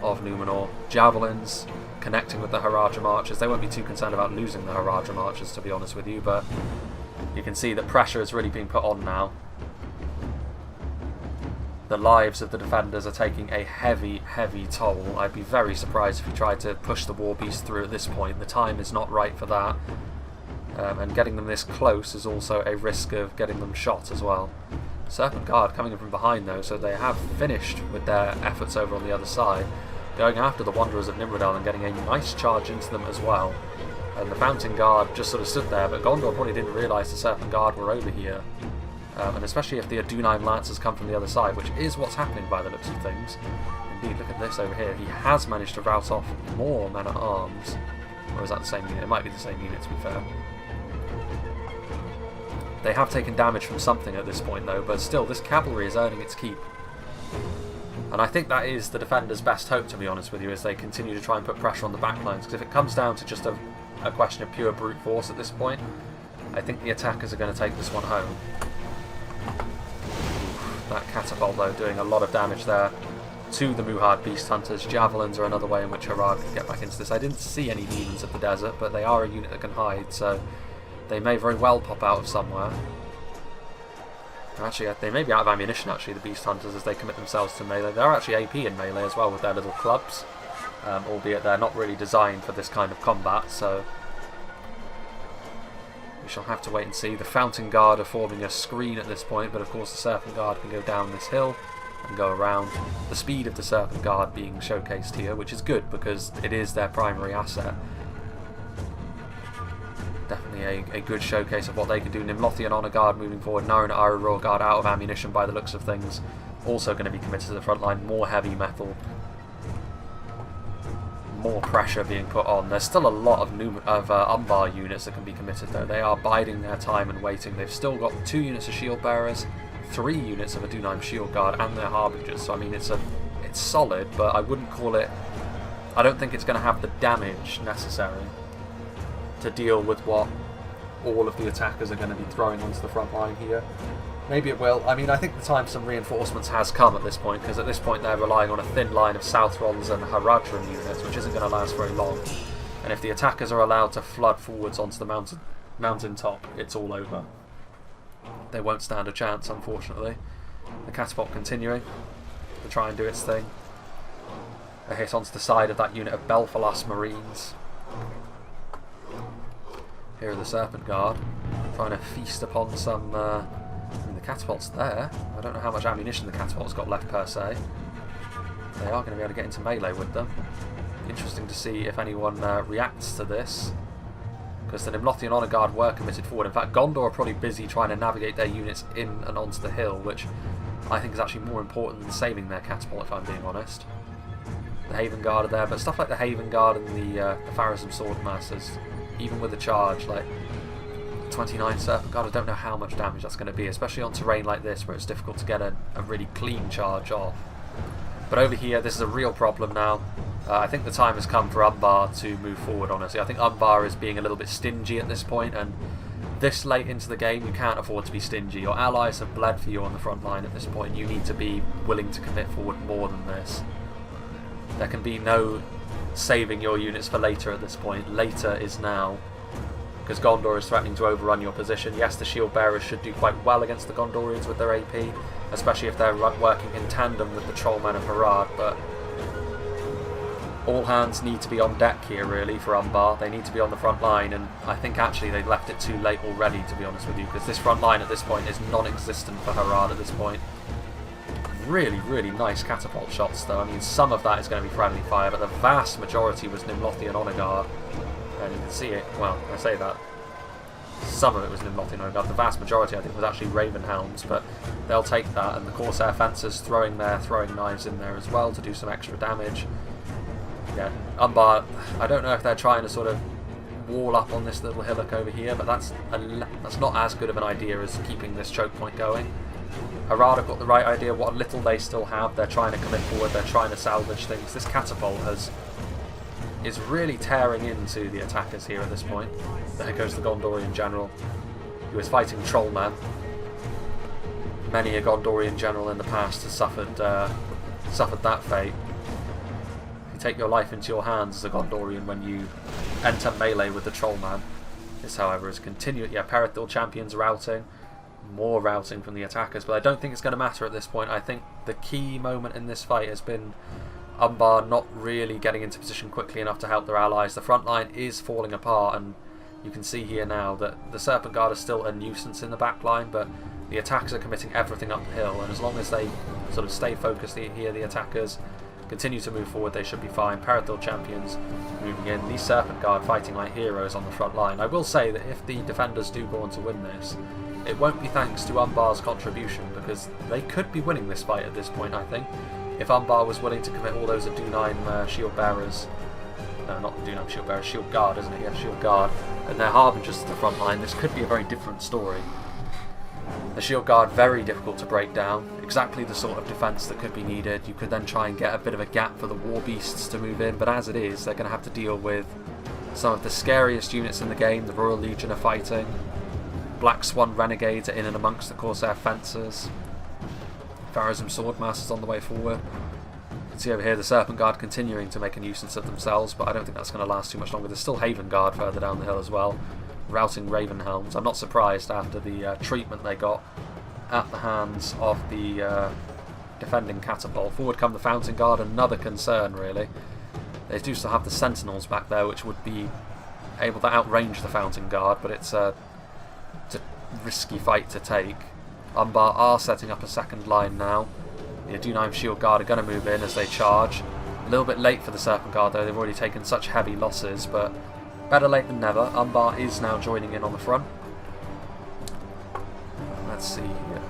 of Numenor, javelins connecting with the Haradrim archers. They won't be too concerned about losing the Haradrim archers, to be honest with you, but you can see that pressure is really being put on now. The lives of the defenders are taking a heavy, heavy toll. I'd be very surprised if you tried to push the War Beast through at this point. The time is not right for that. And getting them this close is also a risk of getting them shot as well. Serpent Guard coming in from behind though, so they have finished with their efforts over on the other side. Going after the Wanderers of Nimrodal and getting a nice charge into them as well. And the Fountain Guard just sort of stood there, but Gondor probably didn't realise the Serpent Guard were over here. and especially if the Adunai Lancers come from the other side, which is what's happening by the looks of things. Indeed, look at this over here. He has managed to rout off more men-at-arms. Or is that the same unit? It might be the same unit, to be fair. They have taken damage from something at this point, though, but still, this cavalry is earning its keep. And I think that is the defenders' best hope, to be honest with you, as they continue to try and put pressure on the backlines. Because if it comes down to just a question of pure brute force at this point, I think the attackers are going to take this one home. That catapult, though, doing a lot of damage there to the Muhard Beast Hunters. Javelins are another way in which Harad can get back into this. I didn't see any demons of the desert, but they are a unit that can hide, so they may very well pop out of somewhere. Actually, they may be out of ammunition, actually, the Beast Hunters, as they commit themselves to melee. They're actually AP in melee as well with their little clubs, albeit they're not really designed for this kind of combat, so we shall have to wait and see. The Fountain Guard are forming a screen at this point, but of course the Serpent Guard can go down this hill and go around. The speed of the Serpent Guard being showcased here, which is good because it is their primary asset. Definitely a good showcase of what they can do. Nimlothian Honor Guard moving forward. Naryn Iron Roar Guard out of ammunition by the looks of things. Also going to be committed to the front line. More heavy metal. More pressure being put on. There's still a lot of Umbar units that can be committed, though. They are biding their time and waiting. They've still got 2 units of Shield Bearers, 3 units of Adunai Shield Guard, and their Harbingers. So I mean, it's solid, but I wouldn't call it. I don't think it's going to have the damage necessary to deal with what all of the attackers are going to be throwing onto the front line here. Maybe it will. I mean, I think the time for some reinforcements has come at this point, because at this point they're relying on a thin line of Southrons and Haradrim units, which isn't going to last very long. And if the attackers are allowed to flood forwards onto the mountain top, it's all over. They won't stand a chance, unfortunately. The catapult continuing to try and do its thing. A hit onto the side of that unit of Belfalas Marines. Here are the Serpent Guard, trying to feast upon some. I mean, the catapult's there. I don't know how much ammunition the catapult's got left per se. They are going to be able to get into melee with them. Interesting to see if anyone reacts to this, because the Nimlothian Honor Guard were committed forward. In fact, Gondor are probably busy trying to navigate their units in and onto the hill, which I think is actually more important than saving their catapult, if I'm being honest. The Haven Guard are there, but stuff like the Haven Guard and the Pharazim Swordmasters, even with a charge like 29 Serpent Guard, I don't know how much damage that's going to be, especially on terrain like this where it's difficult to get a really clean charge off. But over here, this is a real problem now. I think the time has come for Umbar to move forward, honestly. I think Umbar is being a little bit stingy at this point, and this late into the game, you can't afford to be stingy. Your allies have bled for you on the front line at this point. You need to be willing to commit forward more than this. There can be no saving your units for later at this point. Later is now, because Gondor is threatening to overrun your position. Yes, the Shield Bearers should do quite well against the Gondorians with their AP, especially if they're working in tandem with the Trollmen of Harad, but all hands need to be on deck here, really, for Umbar. They need to be on the front line, and I think actually they left it too late already, to be honest with you, because this front line at this point is non-existent for Harad at this point. Really, really nice catapult shots, though. I mean, some of that is going to be friendly fire, but the vast majority was Nimlothian Honor Guard. And you can see it, well, I say that. Some of it was Nimlothian Honor Guard. The vast majority, I think, was actually Raven Helms, but they'll take that. And the Corsair Fencers throwing their throwing knives in there as well to do some extra damage. Yeah, Umbar, I don't know if they're trying to sort of wall up on this little hillock over here, but that's not as good of an idea as keeping this choke point going. Harad have got the right idea what little they still have. They're trying to commit forward, they're trying to salvage things. This catapult is really tearing into the attackers here at this point. There goes the Gondorian general, who is fighting Trollmen. Many a Gondorian general in the past has suffered that fate. You take your life into your hands as a Gondorian when you enter melee with the Trollman. This, however, is continued. Yeah, Citadel champions routing. More routing from the attackers, but I don't think it's going to matter at this point. I think the key moment in this fight has been Umbar not really getting into position quickly enough to help their allies. The front line is falling apart, and you can see here now that the Serpent Guard is still a nuisance in the back line, but the attackers are committing everything up the hill, and as long as they sort of stay focused here, the attackers continue to move forward, they should be fine. Citadel champions moving in. These Serpent Guard fighting like heroes on the front line. I will say that if the defenders do go on to win this, it won't be thanks to Umbar's contribution, because they could be winning this fight at this point, I think. If Umbar was willing to commit all those Adunime Shield Bearers, no, not Adunime Shield Bearers, Shield Guard, isn't it? Yeah, Shield Guard, and their Harbingers to the front line, this could be a very different story. The Shield Guard, very difficult to break down, exactly the sort of defence that could be needed. You could then try and get a bit of a gap for the War Beasts to move in, but as it is, they're going to have to deal with some of the scariest units in the game. The Royal Legion are fighting, Black Swan Renegades are in and amongst the Corsair Fencers, Pharazim Swordmasters on the way forward. You can see over here the Serpent Guard continuing to make a nuisance of themselves, but I don't think that's going to last too much longer. There's still Haven Guard further down the hill as well, routing Ravenhelms. I'm not surprised after the treatment they got at the hands of the defending catapult. Forward come the Fountain Guard, another concern really. They do still have the Sentinels back there, which would be able to outrange the Fountain Guard, but it's a risky fight to take. Umbar are setting up a second line now. The Adunime Shield Guard are going to move in as they charge. A little bit late for the Serpent Guard though, they've already taken such heavy losses, but better late than never. Umbar is now joining in on the front. Let's see here.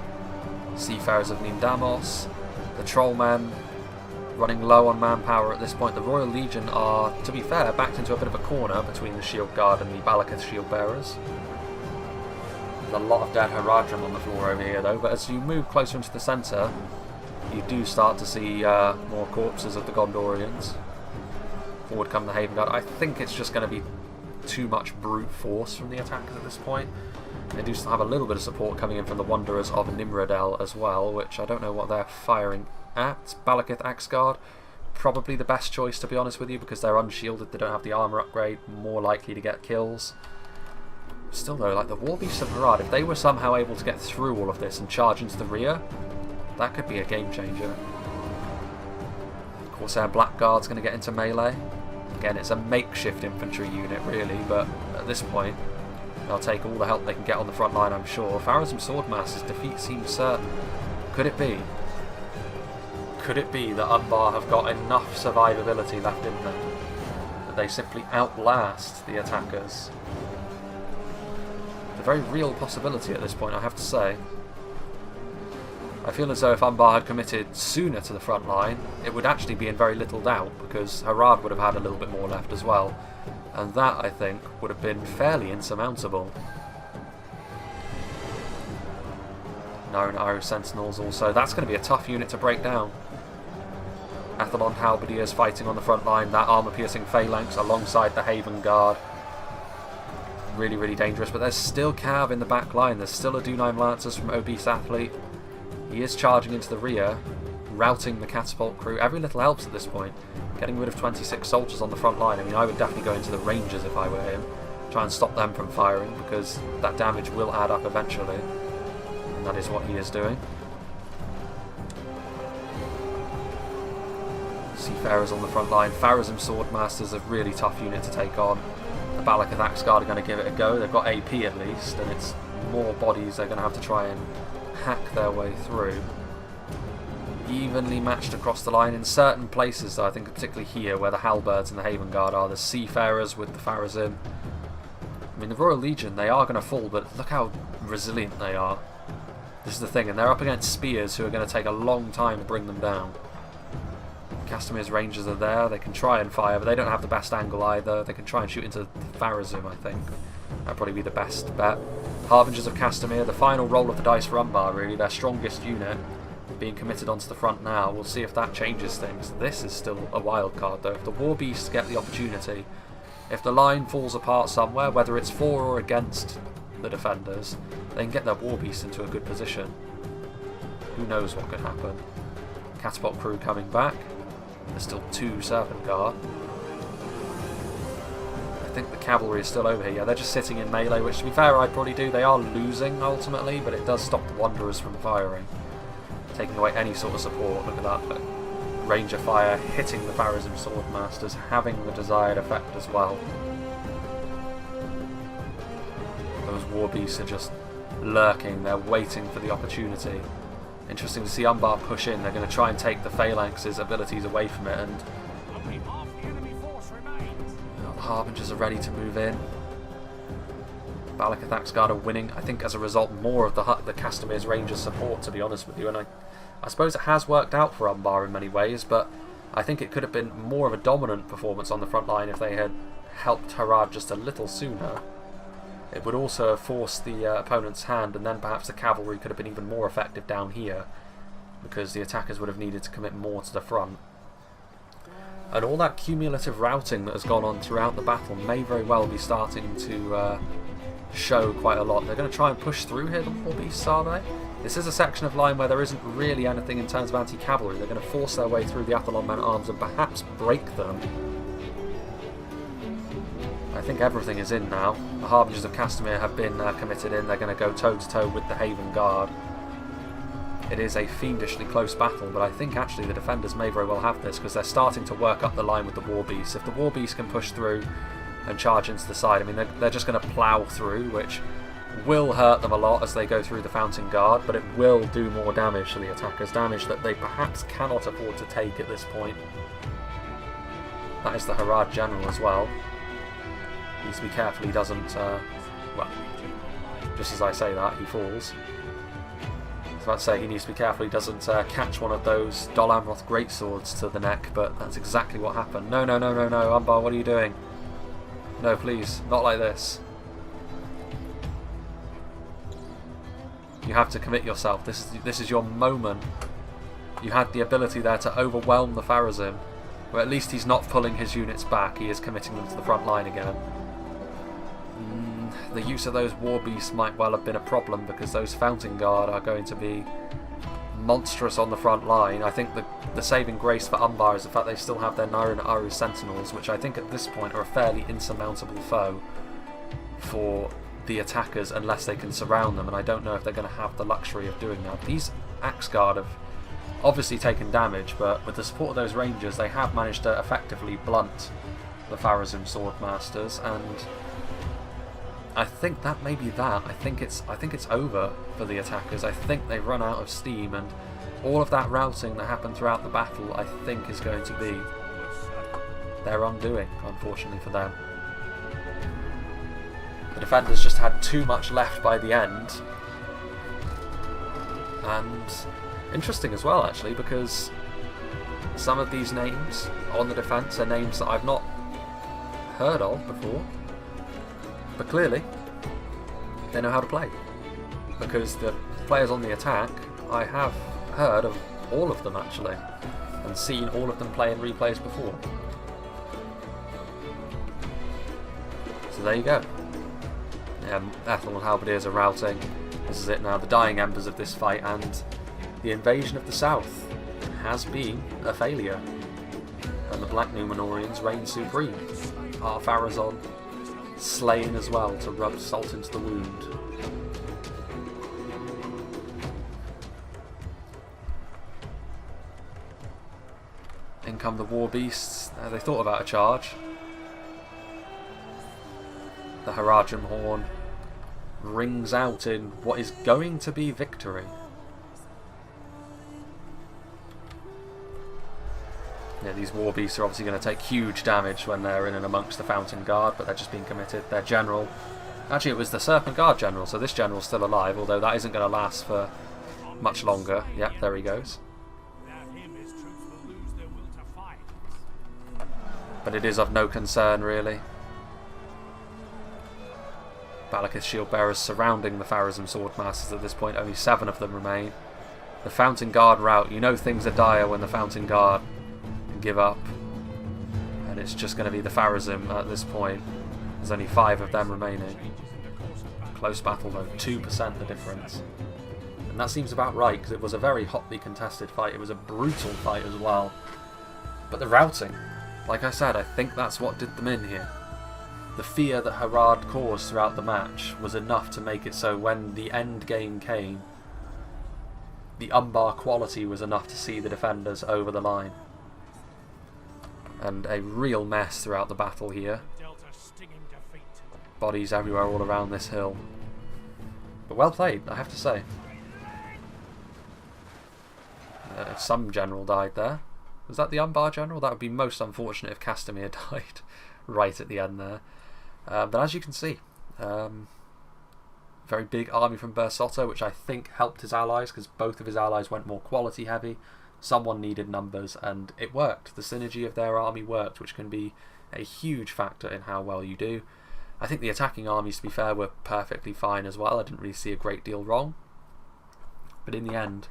Seafarers of Nindamos, the Trollmen running low on manpower at this point. The Royal Legion are, to be fair, backed into a bit of a corner between the Shield Guard and the Balakith Shield Bearers. There's a lot of dead Haradrim on the floor over here though, but as you move closer into the centre, you do start to see more corpses of the Gondorians. Forward come the Haven Guard. I think it's just going to be too much brute force from the attackers at this point. They do still have a little bit of support coming in from the Wanderers of Nimrodel as well, which I don't know what they're firing at. Balakith Axe Guard, probably the best choice to be honest with you, because they're unshielded, they don't have the armour upgrade, more likely to get kills. Still though, like the War Beasts of Harad, if they were somehow able to get through all of this and charge into the rear, that could be a game changer. Corsair Blackguard's going to get into melee. Again, it's a makeshift infantry unit really, but at this point they'll take all the help they can get on the front line, I'm sure. Pharazim Swordmaster's defeat seems certain. Could it be? Could it be that Umbar have got enough survivability left in them that they simply outlast the attackers? It's a very real possibility at this point, I have to say. I feel as though if Umbar had committed sooner to the front line, it would actually be in very little doubt, because Harad would have had a little bit more left as well. And that, I think, would have been fairly insurmountable. Naran Iron Sentinels also. That's going to be a tough unit to break down. Athlon Halberdiers fighting on the front line, that armour-piercing phalanx alongside the Haven Guard. Really, really dangerous, but there's still Cav in the back line. There's still Adunime Lancers from Obese Athlete. He is charging into the rear, routing the catapult crew. Every little helps at this point. Getting rid of 26 soldiers on the front line. I mean, I would definitely go into the Rangers if I were him. Try and stop them from firing, because that damage will add up eventually. And that is what he is doing. Seafarers on the front line. Pharazim Swordmasters, a really tough unit to take on. The Balakith Axe Guard are going to give it a go. They've got AP at least, and it's more bodies they're going to have to try and hack their way through. Evenly matched across the line in certain places though. I think particularly here where the Halberds and the Haven Guard are. The Seafarers with the Pharazim. I mean, the Royal Legion, they are going to fall, but look how resilient they are. This is the thing, and they're up against spears who are going to take a long time to bring them down. Castamir's Rangers are there. They can try and fire, but they don't have the best angle either. They can try and shoot into the Pharazim, I think. That'd probably be the best bet. Harbingers of Castamir, the final roll of the dice for Umbar, really. Their strongest unit being committed onto the front now. We'll see if that changes things. This is still a wild card though. If the War Beasts get the opportunity, if the line falls apart somewhere, whether it's for or against the defenders, they can get their War Beasts into a good position. Who knows what could happen. Catapult crew coming back. There's still 2 Serpent Guard. I think the cavalry is still over here. Yeah, they're just sitting in melee, which to be fair I'd probably do. They are losing ultimately, but it does stop the Wanderers from firing. Taking away any sort of support. Look at that. But Ranger fire hitting the Pharazim Swordmasters, having the desired effect as well. Those War Beasts are just lurking. They're waiting for the opportunity. Interesting to see Umbar push in. They're going to try and take the Phalanx's abilities away from it, and the Harbingers are ready to move in. Balakathak's Guard are winning, I think, as a result, more of the Castamir's Rangers support, to be honest with you. And I suppose it has worked out for Umbar in many ways, but I think it could have been more of a dominant performance on the front line if they had helped Harad just a little sooner. It would also have forced the opponent's hand, and then perhaps the cavalry could have been even more effective down here, because the attackers would have needed to commit more to the front. And all that cumulative routing that has gone on throughout the battle may very well be starting to show quite a lot. They're going to try and push through here, the war beasts, are they? This is a section of line where there isn't really anything in terms of anti-cavalry. They're going to force their way through the Athlon men-at-arms and perhaps break them. I think everything is in now. The Harbingers of Castamir have been committed in. They're going to go toe-to-toe with the Haven Guard. It is a fiendishly close battle, but I think actually the defenders may very well have this, because they're starting to work up the line with the war beasts. If the war beasts can push through and charge into the side, I mean, they're just going to plough through, which will hurt them a lot as they go through the Fountain Guard, but it will do more damage to the attackers, damage that they perhaps cannot afford to take at this point. That is the Harad General as well. He needs to be careful he doesn't, well, just as I say that, he falls. I was about to say he needs to be careful he doesn't catch one of those Dol Amroth greatswords to the neck, but that's exactly what happened. No, no, no, no, no, Umbar, what are you doing? No, please, not like this. You have to commit yourself. This is your moment. You had the ability there to overwhelm the Pharazim, or at least he's not pulling his units back. He is committing them to the front line again. The use of those war beasts might well have been a problem, because those Fountain Guard are going to be monstrous on the front line. I think the saving grace for Umbar is the fact they still have their Nairan Aru Sentinels, which I think at this point are a fairly insurmountable foe for the attackers unless they can surround them, and I don't know if they're going to have the luxury of doing that. These Axe Guard have obviously taken damage, but with the support of those Rangers they have managed to effectively blunt the Pharazim Swordmasters, and I think that may be that. I think it's over for the attackers. I think they've run out of steam, and all of that routing that happened throughout the battle I think is going to be their undoing, unfortunately for them. The defenders just had too much left by the end. And interesting as well, actually, because some of these names on the defence are names that I've not heard of before. But clearly, they know how to play. Because the players on the attack, I have heard of all of them, actually, and seen all of them play in replays before. So there you go. Athlon Halberdiers are routing. This is it now, the dying embers of this fight, and the invasion of the south has been a failure. And the Black Numenorians reign supreme. Our Pharazon slain as well to rub salt into the wound. In come the war beasts. They thought about a charge. The Haradrim horn rings out in what is going to be victory. Yeah, these war beasts are obviously going to take huge damage when they're in and amongst the Fountain Guard, but they're just being committed. Their general, actually it was the Serpent Guard general, so this general's still alive, although that isn't going to last for much longer. Yep, there he goes. But it is of no concern, really. Balakith shield bearers surrounding the Pharazim Swordmasters at this point. Only 7 of them remain. The Fountain Guard rout. You know things are dire when the Fountain Guard give up. And it's just going to be the Pharazim at this point. There's only 5 of them remaining. Close battle though. 2% the difference. And that seems about right, because it was a very hotly contested fight. It was a brutal fight as well. But the routing, like I said, I think that's what did them in here. The fear that Harad caused throughout the match was enough to make it so when the end game came, the Umbar quality was enough to see the defenders over the line. And a real mess throughout the battle here. Bodies everywhere all around this hill. But well played, I have to say. Some general died there. Was that the Umbar general? That would be most unfortunate if Castamir died right at the end there. But as you can see, very big army from Bersotto, which I think helped his allies because both of his allies went more quality heavy. Someone needed numbers, and it worked. The synergy of their army worked, which can be a huge factor in how well you do. I think the attacking armies, to be fair, were perfectly fine as well. I didn't really see a great deal wrong. But in the end,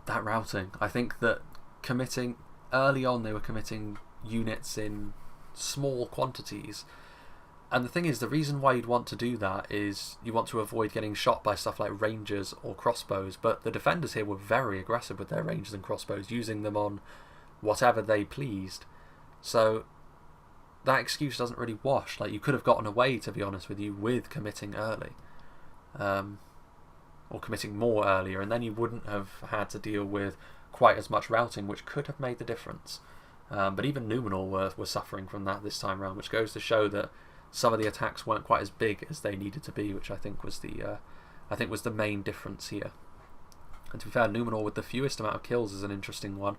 that routing, I think that committing early on, they were committing units in small quantities. And the thing is, the reason why you'd want to do that is you want to avoid getting shot by stuff like rangers or crossbows. But the defenders here were very aggressive with their rangers and crossbows, using them on whatever they pleased. So that excuse doesn't really wash. Like, you could have gotten away, to be honest with you, with committing early. Or committing more earlier, and then you wouldn't have had to deal with quite as much routing, which could have made the difference. But even Numenor were suffering from that this time around, which goes to show that some of the attacks weren't quite as big as they needed to be, which I think was the main difference here. And to be fair, Numenor with the fewest amount of kills is an interesting one,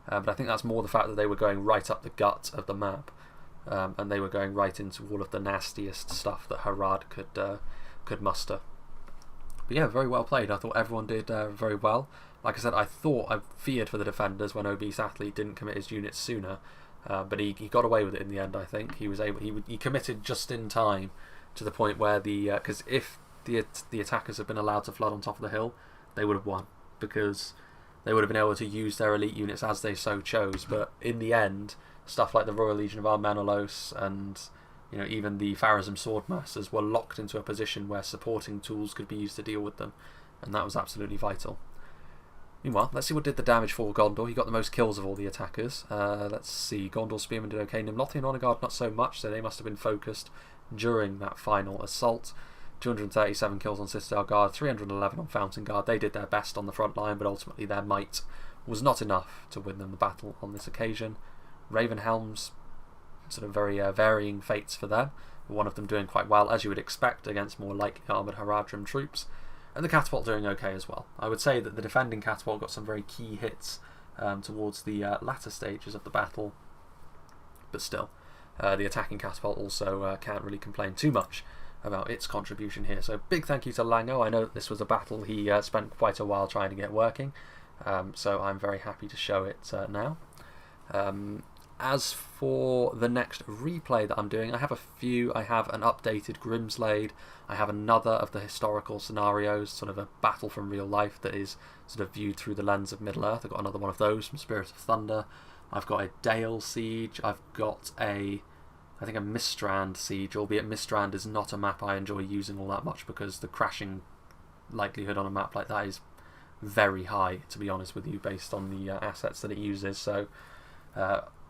but I think that's more the fact that they were going right up the gut of the map, and they were going right into all of the nastiest stuff that Harad could muster. But yeah, very well played. I thought everyone did very well. Like I said, I feared for the defenders when Obese Athlete didn't commit his units sooner, but he got away with it in the end. I think he committed just in time to the point where because if the attackers had been allowed to flood on top of the hill, they would have won, because they would have been able to use their elite units as they so chose. But in the end, stuff like the Royal Legion of Armenelos and even the Pharazim Swordmasters were locked into a position where supporting tools could be used to deal with them, and that was absolutely vital. Meanwhile, let's see what did the damage for Gondor. He got the most kills of all the attackers. Let's see, Gondor Spearmen did okay. Nimlothian Honor Guard not so much, so they must have been focused during that final assault. 237 kills on Citadel Guard, 311 on Fountain Guard. They did their best on the front line, but ultimately their might was not enough to win them the battle on this occasion. Ravenhelms, sort of very varying fates for them. One of them doing quite well, as you would expect, against more lightly armoured Haradrim troops. And the Catapult doing okay as well. I would say that the defending Catapult got some very key hits towards the latter stages of the battle. But still, the attacking Catapult also can't really complain too much about its contribution here. So big thank you to Lango. I know that this was a battle he spent quite a while trying to get working. So I'm very happy to show it now. As for the next replay that I'm doing, I have a few. I have an updated Grimslade. I have another of the historical scenarios, sort of a battle from real life that is sort of viewed through the lens of Middle-earth. I've got another one of those from Spirit of Thunder. I've got a Dale Siege. I've got I think a Mistrand Siege, albeit Mistrand is not a map I enjoy using all that much because the crashing likelihood on a map like that is very high, to be honest with you, based on the assets that it uses. So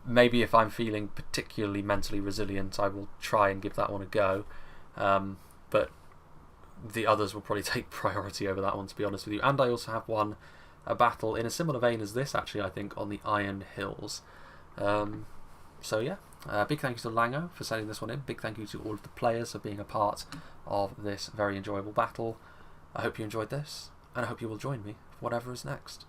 maybe if I'm feeling particularly mentally resilient, I will try and give that one a go. But the others will probably take priority over that one, to be honest with you. And I also have a battle in a similar vein as this, actually, I think, on the Iron Hills. So yeah, big thank you to Lango for sending this one in. Big thank you to all of the players for being a part of this very enjoyable battle. I hope you enjoyed this, and I hope you will join me for whatever is next.